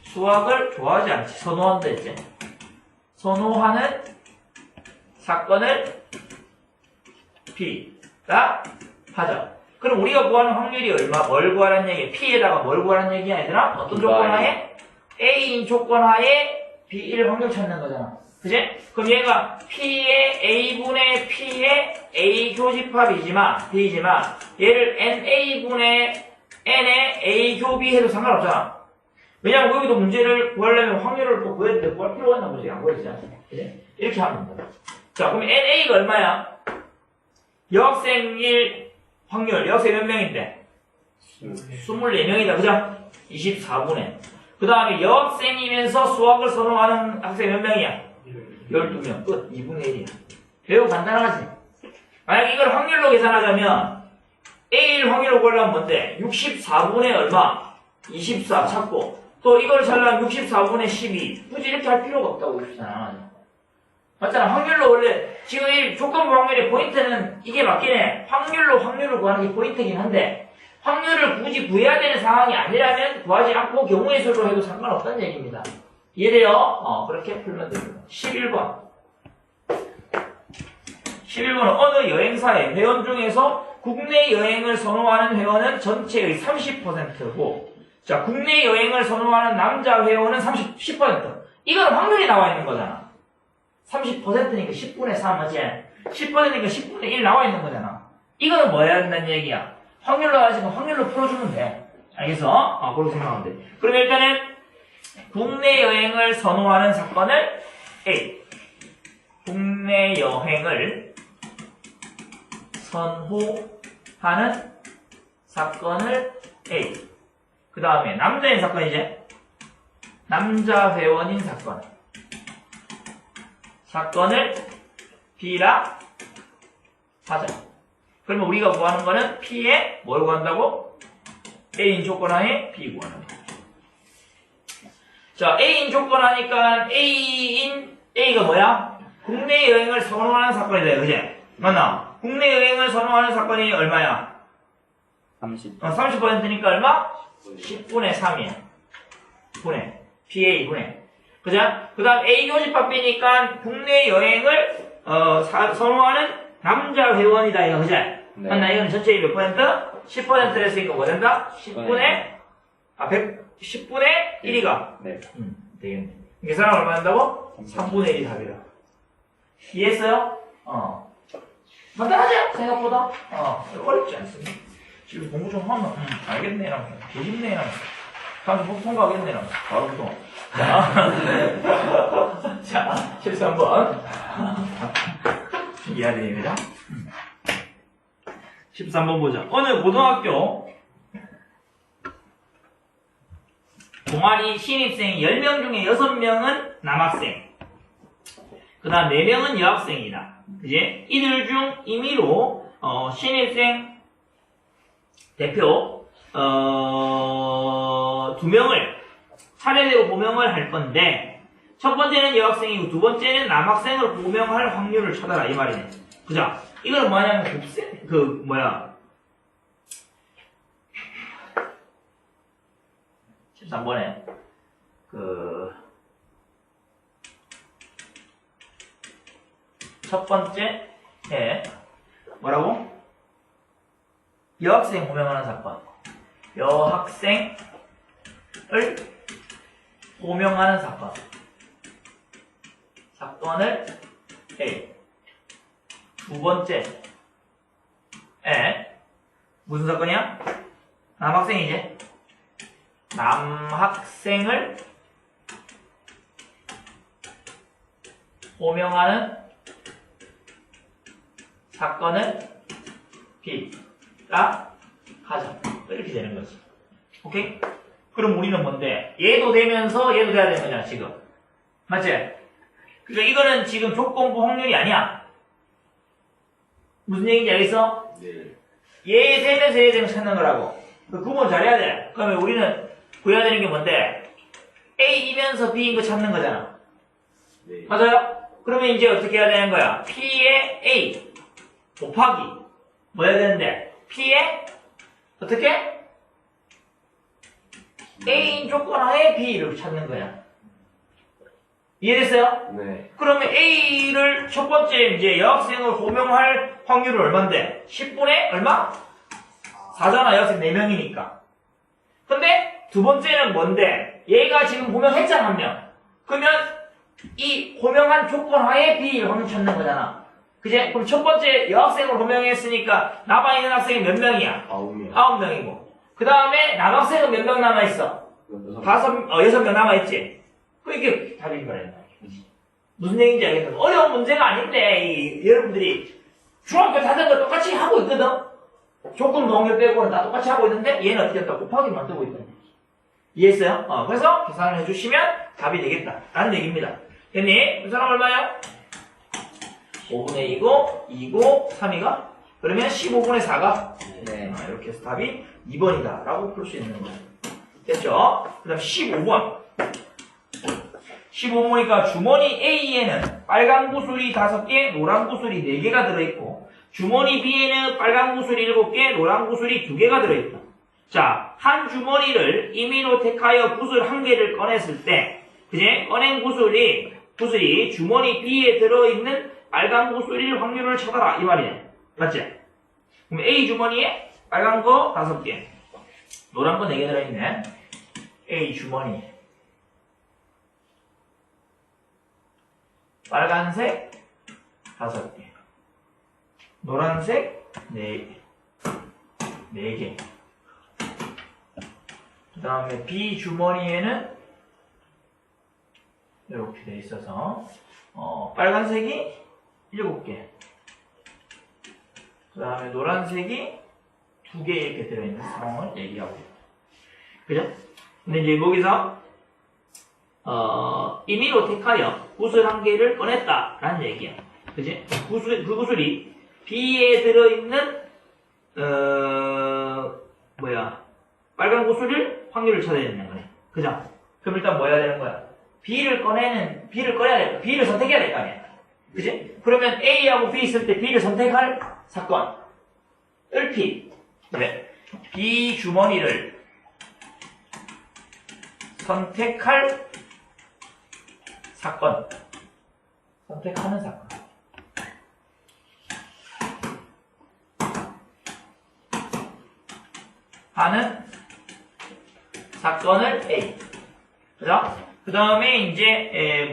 수학을 좋아하지 않지. 선호한다 했지. 선호하는 사건을 B라 하자. 그럼 우리가 구하는 확률이 얼마? 뭘 구하라는 얘기야? P에다가 뭘 구하라는 얘기야, 얘들아? 어떤 조건 하에? A인 조건 하에 B1 확률 찾는 거잖아. 그지? 그럼 얘가 P의 A분의 P의 A 교집합이지만, B이지만, 얘를 NA분의 N의 A 교비 해도 상관없잖아. 왜냐면 여기도 문제를 구하려면 확률을 또 구해야 되는데 구할 필요가 있나 보지. 안 구해지잖아. 그지? 이렇게 하면 된다. 자, 그럼 NA가 얼마야? 여학생일 확률, 여학생 몇 명인데? 24명이다. 그죠? 24분의. 그 다음에 여학생이면서 수학을 선호하는 학생 몇 명이야? 12명. 끝. 2분의 1이야. 매우 간단하지? 만약 이걸 확률로 계산하자면 A일 확률로 구하려면 뭔데? 64분의 얼마? 24 찾고 또 이걸 찾으려면 64분의 12. 굳이 이렇게 할 필요가 없다고 그러잖아. 맞잖아. 확률로 원래 지금 이 조건부 확률의 포인트는 이게 맞긴 해. 확률을 구하는 게 포인트긴 한데 확률을 굳이 구해야 되는 상황이 아니라면 구하지 않고 경우의 수로 해도 상관없다는 얘기입니다. 이해돼요? 그렇게 풀면 됩니다. 11번. 11번은 어느 여행사의 회원 중에서 국내 여행을 선호하는 회원은 전체의 30%고 자, 국내 여행을 선호하는 남자 회원은 10%. 이건 확률이 나와 있는 거잖아. 30%니까 10분의 3, 맞지? 10%니까 10분의 1 나와 있는 거잖아. 이거는 뭐 해야 된다는 얘기야? 확률로 하시면 확률로 풀어주면 돼. 알겠어? 그렇게 생각하면 돼. 그럼 일단은 국내 여행을 선호하는 사건을 A. 국내 여행을 선호하는 사건을 A. 그 다음에 남자인 사건 이제 남자 회원인 사건. 사건을 B라 하자. 그러면 우리가 구하는 거는 P에 뭘 구한다고? A인 조건하에 B 구하는 거. 자, A인 조건하니까 A가 뭐야? 국내 여행을 선호하는 사건이다, 그지? 맞나? 국내 여행을 선호하는 사건이 얼마야? 30. 30%니까 얼마? 10분의 3이야. 분의. PA 분의. 그죠? 그 다음 A 교집합 B니까 국내 여행을 선호하는 남자 회원이다, 이거, 그죠? 네. 맞나? 이건 전체의 몇 퍼센트? 10%를 했으니까 뭐 된다? 10분의 1이가. 네. 되겠네. 계산은 얼마 한다고? 3분의 1이 답이라. 이해했어요? 간단하죠? 생각보다? 어렵지 않습니다. 지금 공부 좀 하면, 알겠네, 라면서. 조심네, 라면서. 다음 주 통과하겠네, 라면서. 바로 또. 자, 13번. 이해하됩니다. 13번 보자. 어느 고등학교 동아리 신입생 10명 중에 6명은 남학생, 그 다음 4명은 여학생이다. 이제 이들 중 임의로 신입생 대표 2명을 차례대로 보명을 할 건데, 첫 번째는 여학생이고 두 번째는 남학생을 보명할 확률을 찾아라, 이 말이네. 그죠? 이거는 뭐냐면 13번에 첫 번째 뭐라고? 여학생 호명하는 사건. 여학생을 호명하는 사건. 사건을 A. 두 번째 무슨 사건이야? 남학생이지? 남학생을 호명하는 사건을 B가 하자. 이렇게 되는 거지. 오케이? 그럼 우리는 뭔데? 얘도 되면서 얘도 돼야 되는 거잖아, 지금. 맞지? 그러니까 이거는 지금 조건부 확률이 아니야. 무슨 얘기인지 알겠어? 네. 얘 되면서 얘 되면서 찾는 거라고. 그 구분 잘해야 돼. 그러면 우리는 구해야 되는 게 뭔데? A이면서 B인 거 찾는 거잖아. 네. 맞아요? 그러면 이제 어떻게 해야 되는 거야? P의 A 곱하기 뭐 해야 되는데? P의 어떻게? A인 조건 하에 B를 찾는 거야. 이해됐어요? 네. 그러면 A를 첫 번째 이제 여학생을 호명할 확률은 얼만데? 10분의 얼마? 4잖아. 여학생 4명이니까. 근데 두 번째는 뭔데? 얘가 지금 호명했잖아, 한 명. 그러면 이 호명한 조건 하에 B를 확률 찾는 거잖아. 그제? 그럼 첫 번째 여학생을 호명했으니까 남아있는 학생이 몇 명이야? 9명. 9명이고. 그 다음에 남학생은 몇 명 남아있어? 6명 남아있지? 이게 답인 거예요. 무슨 얘기인지 알겠어? 어려운 문제가 아닌데, 여러분들이 중학교 다른 거 똑같이 하고 있거든? 조건 동료 빼고는 다 똑같이 하고 있는데, 얘는 어떻게 했다? 곱하기만 뜨고 있다. 이해했어요? 그래서 계산을 해주시면 답이 되겠다. 라는 얘기입니다. 됐니? 그 사람 얼마야? 5분의 2고, 2고, 3이가? 그러면 15분의 4가? 네. 이렇게 해서 답이 2번이다. 라고 풀 수 있는 거예요. 됐죠? 그 다음 15번. 15번이니까 주머니 A에는 빨간 구슬이 5개, 노란 구슬이 4개가 들어있고, 주머니 B에는 빨간 구슬이 7개, 노란 구슬이 2개가 들어있다. 자, 한 주머니를 임의로 택하여 구슬 1개를 꺼냈을 때, 그제? 꺼낸 구슬이 주머니 B에 들어있는 빨간 구슬일 확률을 찾아라. 이 말이네. 맞지? 그럼 A 주머니에 빨간 거 5개, 노란 거 4개 들어있네. A 주머니. 빨간색 5개, 노란색 4개. 그 다음에 B 주머니에는 이렇게 돼 있어서 빨간색이 7개, 그 다음에 노란색이 2개 이렇게 들어있는 상황을 얘기하고 있다. 그죠? 근데 이제 거기서 임의로 택하여 구슬 한 개를 꺼냈다라는 얘기야. 그지? 그 구슬이 B에 들어있는 빨간 구슬을 확률을 찾아야 되는 거네. 그죠? 그럼 일단 뭐 해야 되는 거야? B를 꺼내야 될까? B를 선택해야 될 거 아니야. 그지? 그러면 A하고 B 있을 때 B를 선택할 사건. 을피. 네. B 주머니를 선택할 사건. 선택하는 사건. 하는 사건을 A. 그죠? 그 다음에 이제,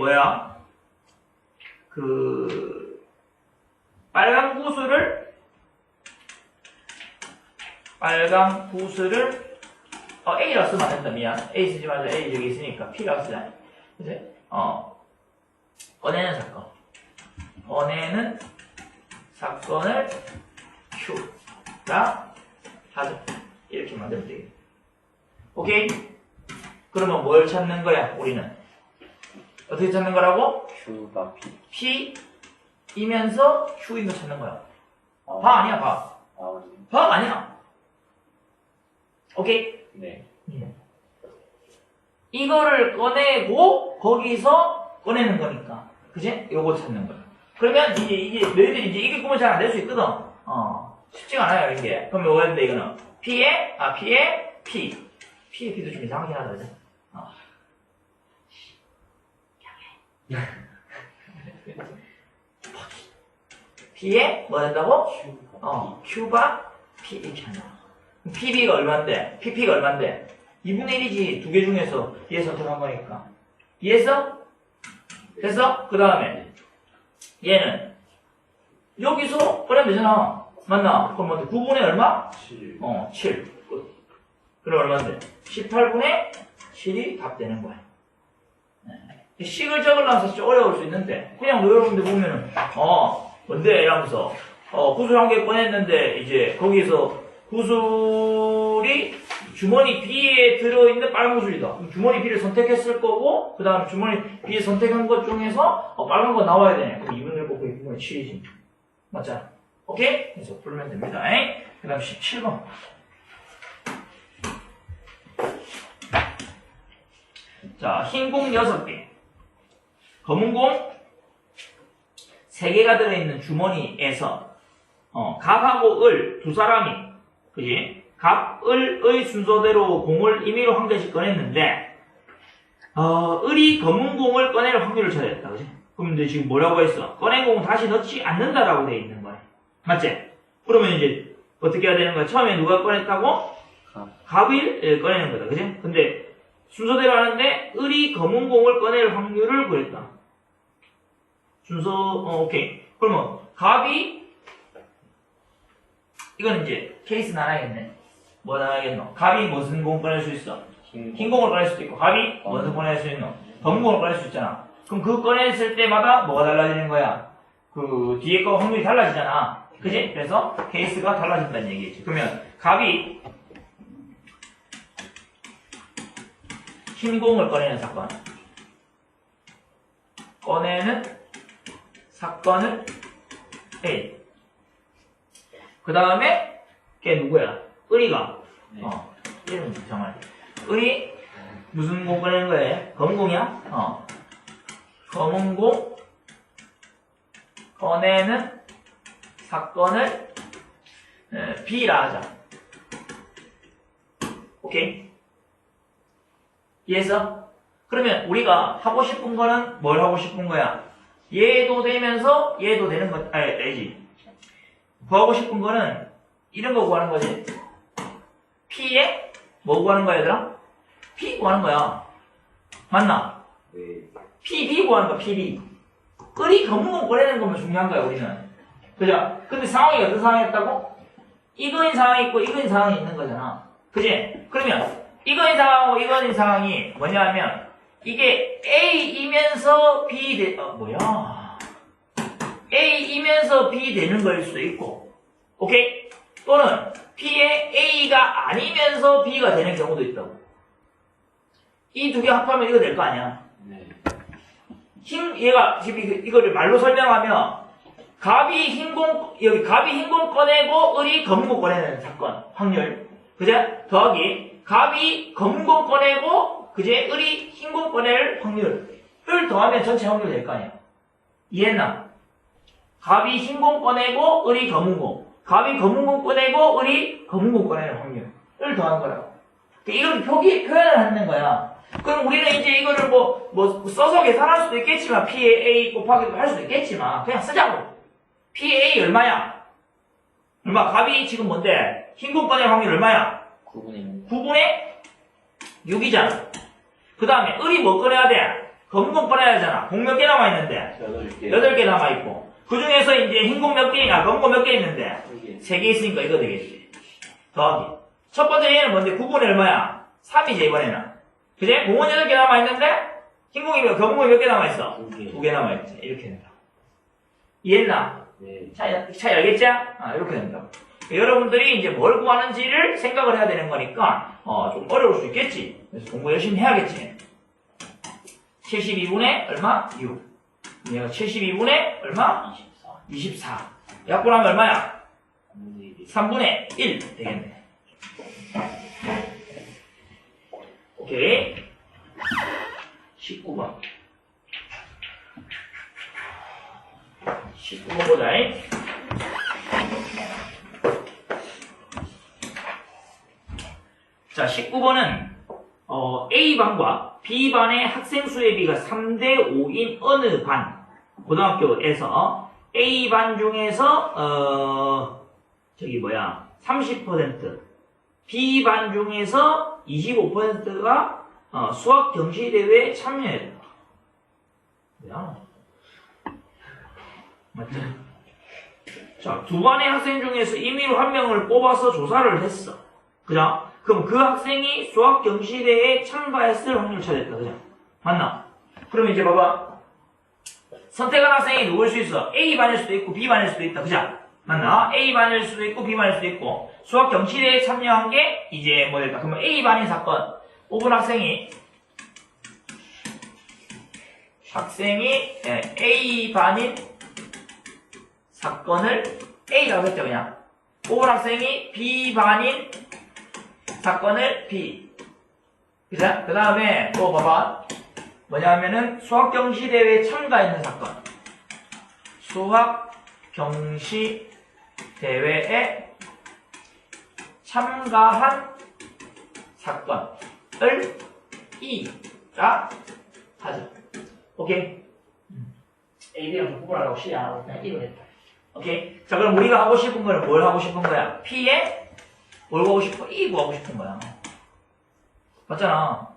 빨간 구슬을, A라고 쓰면 안 된다. 미안. A 쓰지 말자. A 여기 있으니까 P라고 쓰자. 그치? 꺼내는 사건. 꺼내는 사건을 Q라 하죠. 이렇게 만들면 되겠다. 오케이? 그러면 뭘 찾는 거야, 우리는? 어떻게 찾는 거라고? Q가 P. P이면서 Q인 거 찾는 거야. 바 아니야, 바. 바 아니야. 오케이? 네. 이거를 꺼내고, 거기서 꺼내는 거니까. 그지? 요거 찾는 거야. 그러면 이게, 너희들이 이제 이게 꿈을 잘 안 낼 수 있거든. 쉽지가 않아요, 이게. 그러면 뭐 했는데, 이거는? P의 P. P의 P도 좀 이상하긴 하다, 그지? P에 뭐 된다고? Q가 P 이렇게 한다. PB가 얼만데? PP가 얼만데? 2분의 1이지. 두 개 중에서 얘 선택한 거니까. 이해했어? 됐어? 그 다음에 얘는 여기서 꺼내면 되잖아. 맞나? 그럼 뭐 9분의 얼마? 7. 7. 끝. 그럼 얼마인데? 18분의 7이 답 되는 거야. 식을 적으려면 사실 어려울 수 있는데, 그냥 여러분들 보면은, 뭔데? 이러면서, 구슬 한 개 꺼냈는데, 이제, 거기서 구슬이 주머니 B에 들어있는 빨간 구슬이다. 그럼 주머니 B를 선택했을 거고, 그 다음 주머니 B에 선택한 것 중에서, 빨간 거 나와야 되네. 그럼 2분의 1 곱하기 2분의 7이지. 맞잖아. 오케이? 그래서 풀면 됩니다. 그 다음 17번. 자, 흰 공 6개. 검은 공 3개가 들어있는 주머니에서 갑하고 을 두 사람이 그지? 갑, 을의 순서대로 공을 임의로 한 개씩 꺼냈는데 을이 검은 공을 꺼낼 확률을 찾아냈다. 그지? 그럼 이제 지금 뭐라고 했어? 꺼낸 공은 다시 넣지 않는다라고 되어 있는 거야. 맞지? 그러면 이제 어떻게 해야 되는 거야? 처음에 누가 꺼냈다고? 갑이 꺼내는 거다. 그지? 근데 순서대로 하는데 을이 검은 공을 꺼낼 확률을 구했다. 순서 오케이. 그러면 갑이 이건 이제 케이스는 안 하겠네. 뭐 나가겠노? 갑이 무슨 공 꺼낼 수 있어? 흰 공을 꺼낼 수도 있고 갑이 무슨 꺼낼 수 있노? 검은 공을 꺼낼 수 있잖아. 그럼 그 꺼냈을 때마다 뭐가 달라지는 거야? 그 뒤에 거 확률이 달라지잖아. 그지? 그래서 케이스가 달라진다는 얘기지. 그러면 갑이 흰 공을 꺼내는 사건. 꺼내는 사건을 A. 그 다음에 걔 누구야? 을이가. 이름 정말. 을이 무슨 공 꺼내는 거예요? 검은 공이야? 검은 공 꺼내는 사건을 B라 하자. 오케이? 이해했어? 그러면 우리가 하고 싶은 거는 뭘 하고 싶은 거야? 얘도 되면서 얘도 되는 거, 되지. 구하고 싶은 거는 이런 거 구하는 거지. P에 뭐 구하는 거야, 얘들아? P 구하는 거야. 맞나? 네. PB 구하는 거야, PB. 을이 검은 공 꺼내는 것만 중요한 거야, 우리는. 그죠? 근데 상황이 어떤 상황이었다고? 이거인 상황이 있고 이거인 상황이 있는 거잖아. 그지? 그러면 이거인 상황하고 이거인 상황이 뭐냐 하면 이게 A이면서 B A이면서 B 되는 거일 수도 있고, 오케이? 또는 P에 A가 아니면서 B가 되는 경우도 있다고. 이 두 개 합하면 이거 될 거 아니야. 네. 얘가 지금 이거를 말로 설명하면 갑이 흰공 꺼내고 을이 검은공 꺼내는 사건 확률, 그제? 더하기 갑이 검은공 꺼내고 그제 을이 흰공 꺼낼 확률을 더하면 전체 확률 될 거 아니야. 이해했나? 갑이 흰공 꺼내고 을이 검은공, 갑이 검은공 꺼내고 을이 검은공 꺼내는 확률을 더한 거라고. 이걸 표현을 하는 거야. 그럼 우리는 이제 이거를 뭐 써서 계산할 수도 있겠지만 P에 A 곱하기도 할 수도 있겠지만 그냥 쓰자고. P에 A 얼마야? 얼마? 갑이 지금 뭔데? 흰공 꺼낼 확률 얼마야? 9분의 9분의 6이잖아. 그 다음에 을이 뭐 꺼내야 돼? 검은공 꺼내야 되잖아. 공 몇 개 남아있는데? 8개. 8개 남아있고. 그 중에서 이제 흰공 몇 개냐? 검은공 몇 개 있는데? 3개 있으니까 이거 되겠지. 더하기. 첫 번째 얘는 뭔데? 9분의 얼마야? 3이지, 이번에는. 그제? 공은 8개 남아있는데? 흰공이 검은공이 몇 개 남아있어? 2개. 2개 남아있지. 이렇게 된다. 이해했나? 네. 차이 알겠지? 이렇게 된다. 여러분들이 이제 뭘 구하는지를 생각을 해야 되는 거니까, 좀 어려울 수 있겠지. 그래서 공부 열심히 해야겠지. 72분의 얼마? 6. 얘가 72분의 얼마? 24. 24. 약분하면 얼마야? 3분의 3분의 1 되겠네. 오케이. 19번. 19번 보자. 자, 19번은 A반과 B반의 학생 수의 비가 3대 5인 어느 반, 고등학교에서 A반 중에서 30%, B반 중에서 25%가 수학 경시대회에 참여했다. 뭐야? 맞죠? 자, 두 반의 학생 중에서 임의로 한 명을 뽑아서 조사를 했어. 그죠? 그럼 그 학생이 수학 경시대회에 참가했을 확률 찾았다. 그죠? 맞나? 그럼 이제 봐봐. 선택한 학생이 누구일 수 있어? A반일 수도 있고 B반일 수도 있다. 그죠? 맞나? A반일 수도 있고 B반일 수도 있고 수학 경시대회에 참여한 게 이제 뭐였다? 그러면 A반인 사건 뽑은 학생이 A반인 사건을 A라고 했죠. 그냥 뽑은 학생이 B반인 사건을 B. 그죠? 그 다음에 또 봐봐. 뭐냐면은 수학경시대회에 참가했는 사건. 수학경시대회에 참가한 사건을 E가 하죠. 오케이? A, B랑 좀 구분하라고 시리 안 하고 그냥 E로 했다. 오케이? 자, 그럼 우리가 하고 싶은 거는 뭘 하고 싶은 거야? P에 뭘 구하고 싶어? E 구하고 싶은 거야. 맞잖아.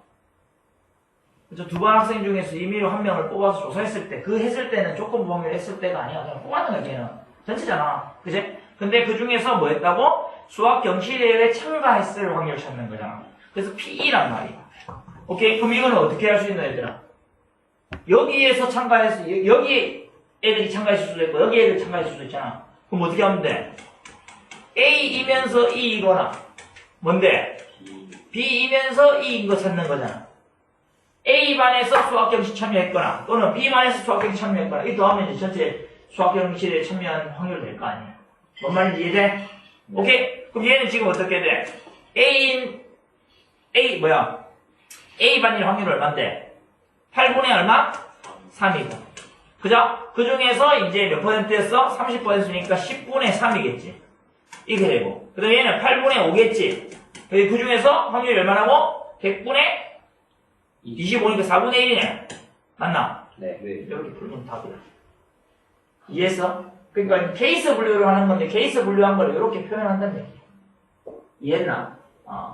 그죠? 두 반 학생 중에서 임의로 한 명을 뽑아서 조사했을 때, 했을 때는 조건부 확률 했을 때가 아니야. 그냥 뽑았는 거야, 걔는. 전체잖아. 그지? 근데 그 중에서 뭐 했다고? 수학 경시대회에 참가했을 확률 찾는 거잖아. 그래서 PE란 말이야. 오케이? 그럼 이거는 어떻게 할 수 있는 얘들아? 여기에서 여기 애들이 참가했을 수도 있고, 여기 애들 참가했을 수도 있잖아. 그럼 어떻게 하면 돼? A이면서 E이거나, 뭔데? B이면서 E인 거 찾는 거잖아. A반에서 수학경시 참여했거나, 또는 B반에서 수학경시 참여했거나, 이 더하면 이제 전체 수학경시에 참여한 확률 될 거 아니야. 뭔 말인지 이해돼? 오케이? 그럼 얘는 지금 어떻게 돼? A반일 확률 얼만데? 8분의 얼마? 3이고. 그죠? 그 중에서 이제 몇 %였어? 30%니까 10분의 3이겠지. 이렇게 되고. 그 다음에 얘는 8분의 5겠지. 그 중에서 확률이 얼마라고? 100분의 25니까 4분의 1이네. 맞나? 네. 이렇게 풀면 답이야. 이해했어? 그러니까 케이스 분류를 하는 건데 케이스 분류한 걸 이렇게 표현한다는 얘기야. 이해했나?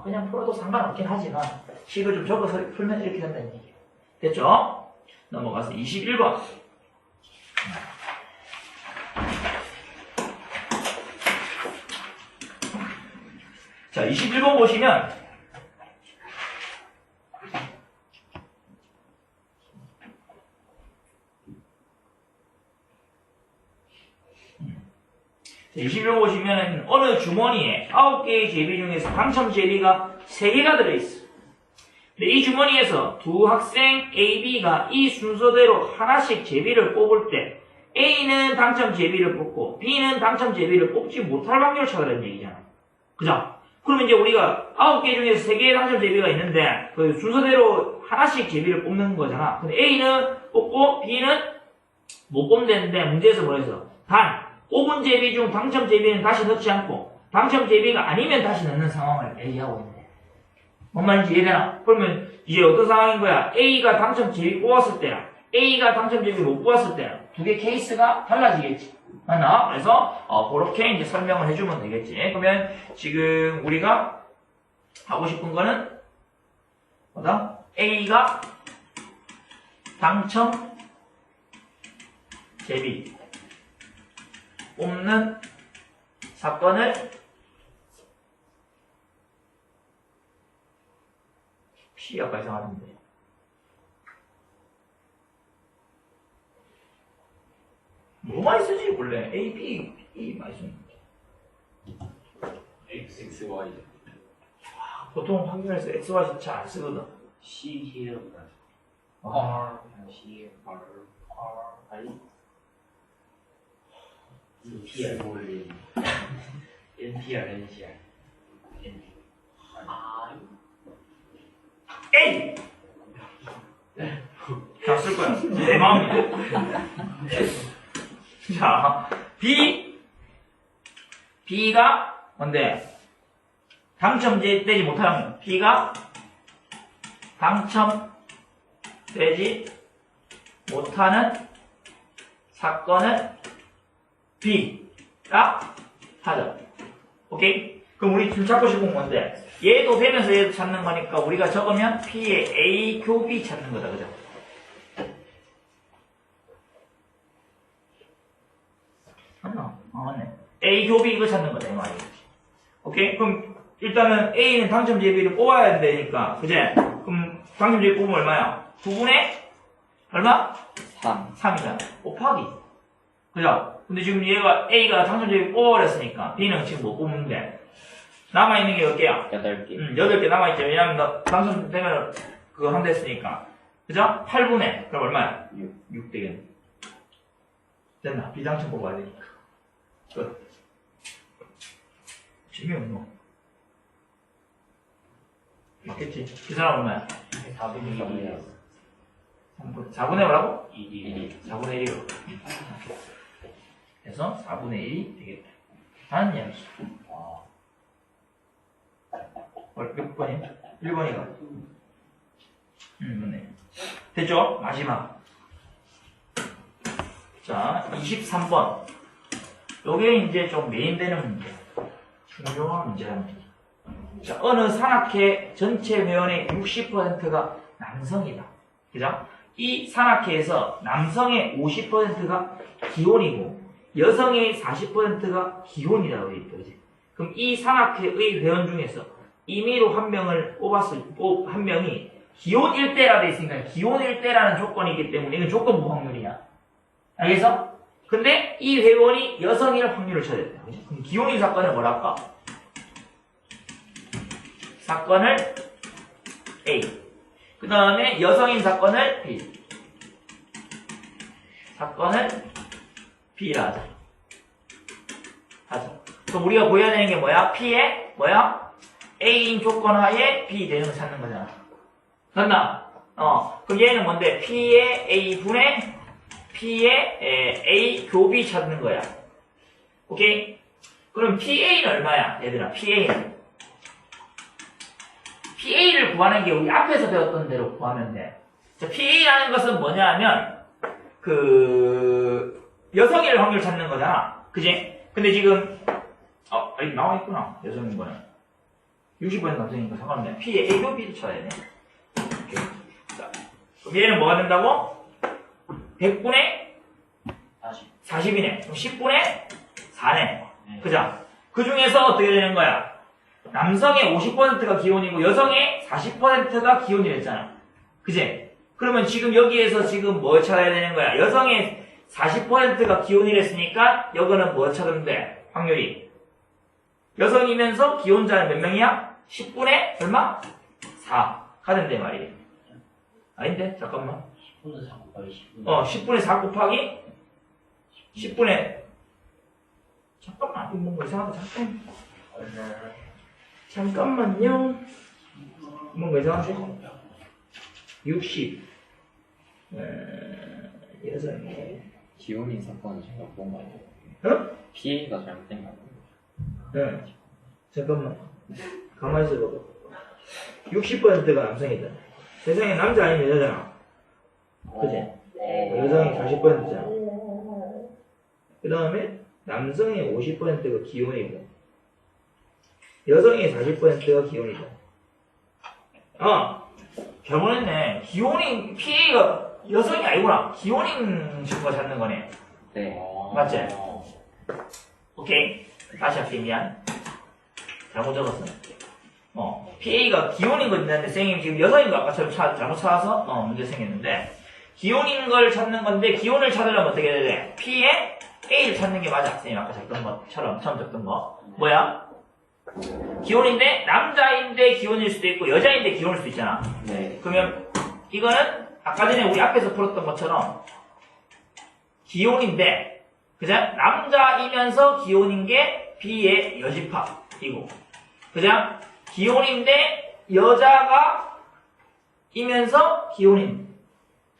그냥 풀어도 상관없긴 하지만 식을 좀 적어서 풀면 이렇게 된다는 얘기야. 됐죠? 넘어가서 21번. 자, 21번 보시면 자, 21번 보시면 어느 주머니에 9개의 제비 중에서 당첨 제비가 3개가 들어있어. 근데 이 주머니에서 두 학생 A, B가 이 순서대로 하나씩 제비를 뽑을 때 A는 당첨 제비를 뽑고 B는 당첨 제비를 뽑지 못할 확률을 찾으라는 얘기잖아. 그죠? 그러면 이제 우리가 9개 중에서 3개의 당첨 제비가 있는데 그 순서대로 하나씩 제비를 뽑는 거잖아. 근데 A는 뽑고 B는 못 뽑으면 되는데 문제에서 뭐랬어? 단 5분 제비 중 당첨 제비는 다시 넣지 않고 당첨 제비가 아니면 다시 넣는 상황을 얘기하고 있네. 뭔 말인지 이해되나? 그러면 이제 어떤 상황인 거야? A가 당첨 제비 뽑았을 때랑 A가 당첨 제비 못 뽑았을 때랑 두 개 케이스가 달라지겠지. 맞나? 그래서 그렇게 이제 설명을 해주면 되겠지. 그러면 지금 우리가 하고 싶은 거는 뭐다? A가 당첨 제비 뽑는 사건을 P가 발생하는데 뭐 많이 쓰지 원래 A, B, E 많이 쓰는데 X, Y. 보통 확률에서 X, Y 잘 안 쓰거든. C, here, 아, C, R, I. NPR, NPR, NCR. A! 다 쓸 거야. 내 마음이야. 자, B가 뭔데? 당첨되지 못할 확률. B가 당첨되지 못하는 사건은 B가 하자. 오케이? 그럼 우리 지금 찾고 싶은 건 뭔데? 얘도 되면서 얘도 찾는 거니까 우리가 적으면 P의 A 교비 찾는 거다. 그죠? 맞나? 맞네. A 교비 이거 찾는 거다. 이 말이지. 오케이? 그럼 일단은 A는 당첨 제비를 뽑아야 되니까. 그제? 그럼 당첨 제비 뽑으면 얼마야? 9분의 얼마? 3. 3이잖아. 곱하기. 그죠? 근데 지금 얘가 A가 당첨 제비 뽑아버렸으니까 B는 지금 못 뽑는데 남아있는 게 몇 개야? 8개. 8개 남아있죠. 왜냐면 너 당첨되면 그거 한다 했으니까. 그죠? 8분의 그럼 얼마야? 6 되겠네. 됐나? 비당첨 뽑아야 되니까. 끝. 재미없노? 맞겠지? 그 사람 얼마야? 4분의 1이야. 4분의 뭐라고? 1이. 4분의 1이요. 그래서 4분의 1이 되겠다. 하는 이야기죠. 몇 번이야? 1번이가. 맞네. 됐죠? 마지막. 자, 23번. 요게 이제 좀 메인되는 문제. 중요한 문제라는 문제. 자, 어느 산악회 전체 회원의 60%가 남성이다. 그죠? 이 산악회에서 남성의 50%가 기혼이고 여성의 40%가 기혼이라고 되어 있다. 그지? 그럼 이 산악회의 회원 중에서 임의로 한 명을 한 명이 기혼 1대라 되어 있으니까 기혼 1대라는 조건이기 때문에 이건 조건부 확률이야. 알겠어? 근데 이 회원이 여성일 확률을 쳐야 된다. 그지? 그럼 기혼인 사건을 뭐라 할까? 사건을 A. 그 다음에 여성인 사건을 B. 사건을 B라 하자. 그럼 우리가 보여야 되는 게 뭐야? P의 뭐야? A인 조건 하에 B 대응을 찾는 거잖아. 맞나? 그럼 얘는 뭔데? P의 A분의 P의 A 교비 찾는 거야. 오케이? 그럼 PA는 얼마야? 얘들아, PA는. PA를 구하는 게 우리 앞에서 배웠던 대로 구하면 돼. 자, PA라는 것은 뭐냐 하면, 여성일 확률 찾는 거잖아. 그지? 근데 지금, 여기 나와있구나. 여성인 거는. 60% 남성이니까 상관없네. P의 A 교비를 쳐야 되네. 오케이. 자, 그럼 얘는 뭐가 된다고? 100분의 40이네. 그럼 10분의 4네. 그죠? 그 중에서 어떻게 되는 거야? 남성의 50%가 기혼이고 여성의 40%가 기혼이랬잖아. 그지? 그러면 지금 여기에서 지금 뭐 찾아야 되는 거야? 여성의 40%가 기혼이랬으니까 여기는 뭐 찾으면 돼? 확률이. 여성이면서 기혼자는 몇 명이야? 10분의 얼마? 4. 하는데 말이에요. 아닌데? 잠깐만. 10분의 4 곱하기 10분. 10분의 4 곱하기 10분의 잠깐만 이거 뭔가 이상하다. 잠깐만요. 뭔가 이상한데? 60 여성이 기온이 사건은 생각 본 거 아니에요? 어? PA가 잘못된 거 아니에요? 네. 잠깐만 가만히 있어봐. 60%가 남성이다. 세상에 남자 아니면 여자잖아. 그지? 여성이 40%잖아. 그 다음에 남성의 50%가 기혼이고 여성의 40%가 기혼이다. 결혼했네. 기혼인 PA가 여성이 아니구나. 기혼인 친구가 찾는 거네. 네. 맞지? 오케이. 다시 할게. 미안. 잘못 적었어. PA가 기혼인 거 있는데 선생님 지금 여성인 거 아까처럼 잘못 찾아서 문제 생겼는데 기혼인 걸 찾는 건데 기혼을 찾으려면 어떻게 해야 돼? P에 A를 찾는 게 맞아. 선생님 아까 적던 것처럼 처음 적던 거. 뭐야? 기혼인데 남자인데 기혼일 수도 있고 여자인데 기혼일 수도 있잖아. 네. 그러면 이거는 아까 전에 우리 앞에서 풀었던 것처럼 기혼인데 그냥 남자이면서 기혼인 게 B의 여집합이고 그냥 기혼인데 여자가 이면서 기혼인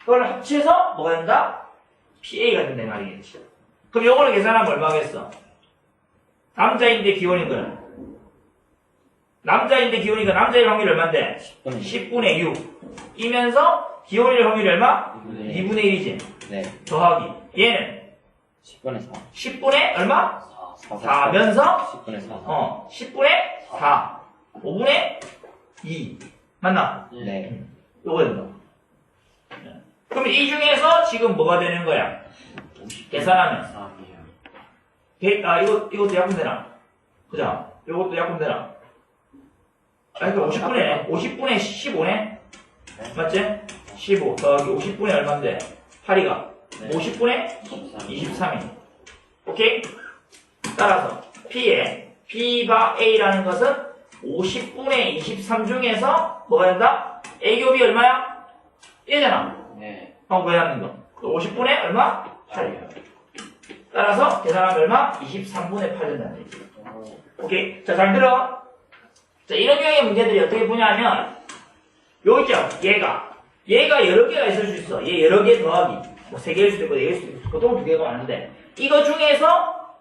그걸 합쳐서 뭐가 된다? PA가 된다 이 말이겠지. 그럼 요거를 계산하면 얼마겠어? 남자인데 기혼인 거는 남자인데 기혼이니까 남자일 확률이 얼마인데? 10분의 6 이면서 기혼일 확률이 얼마? 2분의 1이지. 네. 더하기 얘는 10분의 4. 10분의 얼마? 4. 4면서 10분의 4. 10분의 4 5분의 2 맞나? 네. 요거 된다. 그럼 이 중에서 지금 뭐가 되는 거야? 계산하면 100, 이것도 약분되나? 그죠? 요것도 약분되나? 그러니까 50분의 15네? 맞지? 15 더하기 50분의 얼만데? 8이가 50분의 23이네. 오케이? 따라서 P에 B바 A라는 것은 50분의 23 중에서 뭐가 된다? A 곱이 얼마야? 1이잖아. 네. 왜 하는 거? 50분의 얼마? 8이에요. 따라서 계산하면 얼마? 23분의 8 된다는 얘기. 오케이? 자, 잘 들어. 자, 이런 유형의 문제들이 어떻게 보냐면, 요 있죠? 얘가 여러 개가 있을 수 있어. 얘 여러 개 더하기. 뭐 3개일 수도 있고 4개일 수도 있고, 보통 2개가 많은데, 이거 중에서,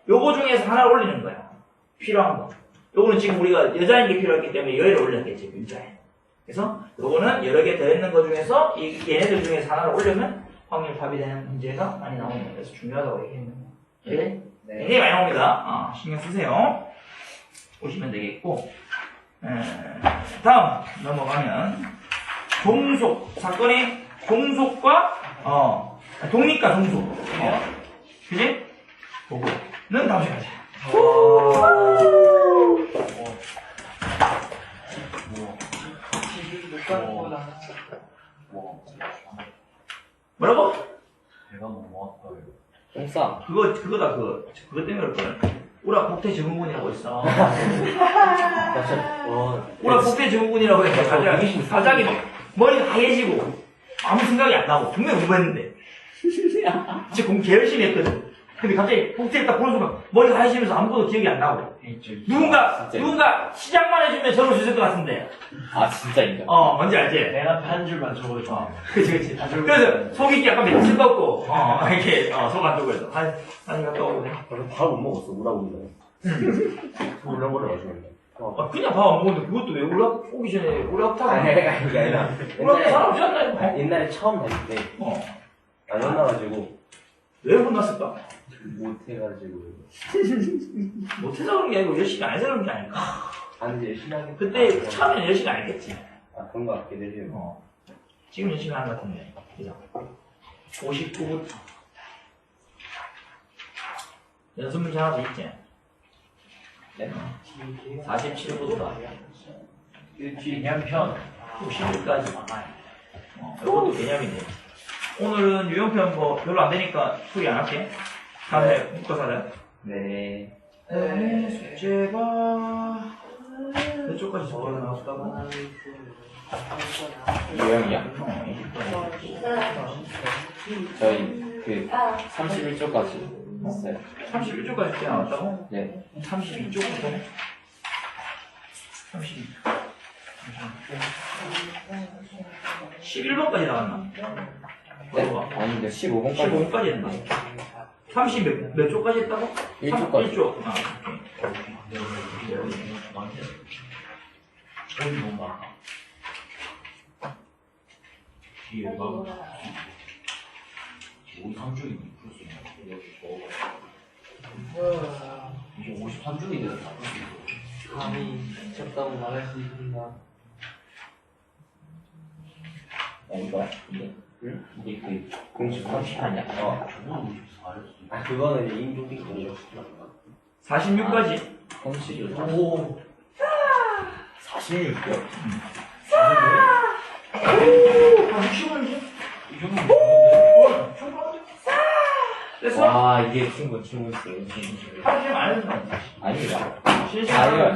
요거 중에서 하나를 올리는 거야. 필요한 거. 요거는 지금 우리가 여자인 게 필요했기 때문에 여기를 올렸겠지, 문자에. 그래서, 요거는 여러 개 더했는 거 중에서, 얘네들 중에서 하나를 올리면, 확률 답이 되는 문제가 많이 나옵니다. 그래서 중요하다고 얘기했는 거. 네? 굉장히 많이 나옵니다. 신경 쓰세요. 보시면 되겠고. 다음 넘어가면 종속 사건의 종속과 독립과 종속 그지? 그거는 다음 시간에 가자. 뭐라고? 내가 뭐 먹었어요. 똥싸. 그거다 그거 때문에 그럴 거야. 우라 복태 증후군이라고 있어. 우라 복태 증후군이라고 해. 갑자기 머리가 하얘지고 아무 생각이 안 나고 분명히 공부했는데 진짜 공부 개 열심히 했거든. 근데 갑자기 복태를 딱 보는 순간 머리가 하얘지면서 아무것도 기억이 안 나고 누군가 시작만 해주면 저럴 수 있을 것 같은데. 아, 진짜 인정. 뭔지 알지? 내가 한 줄만 적어줘. 그치. 그래서 속이 약간 맺힐 것 같고 이렇게 속 안 두고 해서 아니 갔다 오고 돼. 밥을 못 먹었어, 우라고는. 우라 먹었는데. 그냥 밥 안 먹는데 그것도 왜 올라오기 전에 올라왔다가 그게 아니라. 올라오기 사람 없었나? 옛날에 처음 다닐 때. 안 혼나가지고. 왜 혼났을까? 못해가지고. 못해서 그런 게 아니고 열심히 안 해서 그런 게 아닐까? 아니, 열심히 하겠다. 그때 처음에는 열심히 안 했겠지. 그런 거 같긴 해요. 지금 열심히 하는 것 같은데. 그죠? 59부터. 연습 문제 하나 더 있지? 네? 47부터. 개념편. 51까지. 이것도 개념인데. 오늘은 유형편 뭐 별로 안 되니까 소리 안 할게. 다음에 묶어서 하자. 네. 숙제가 몇 쪽까지 적어야 나왔다고? 유형이야? 저희 그 31쪽까지 했어요. 31쪽까지 꽤 나왔다고? 네. 32쪽부터 32. 11번까지 나왔나? 네? 아닌데 15번까지 15번까지 했나? 30 몇 쪽까지 했다고? 1쪽까지. 1쪽. 아, 여기 너무 많아. 뒤에 막 53쪽이 풀수 있는 이게 53쪽이 돼서 다 풀 수 있어. 감히 적다고 말할 수 있습니다. 이거? 이게? 응? 이게 그 공식 30 아니야? 저건 54였어. 아, 그거는 이제 인도빙 공격. 46까지. 공식이 오. 46이요? 아, 60원이지? 이 정도면 되는데? 됐어? 와 이게 친구 있어요. 하루 종일 안 했나? 아닙니다. 실시간. 아니요.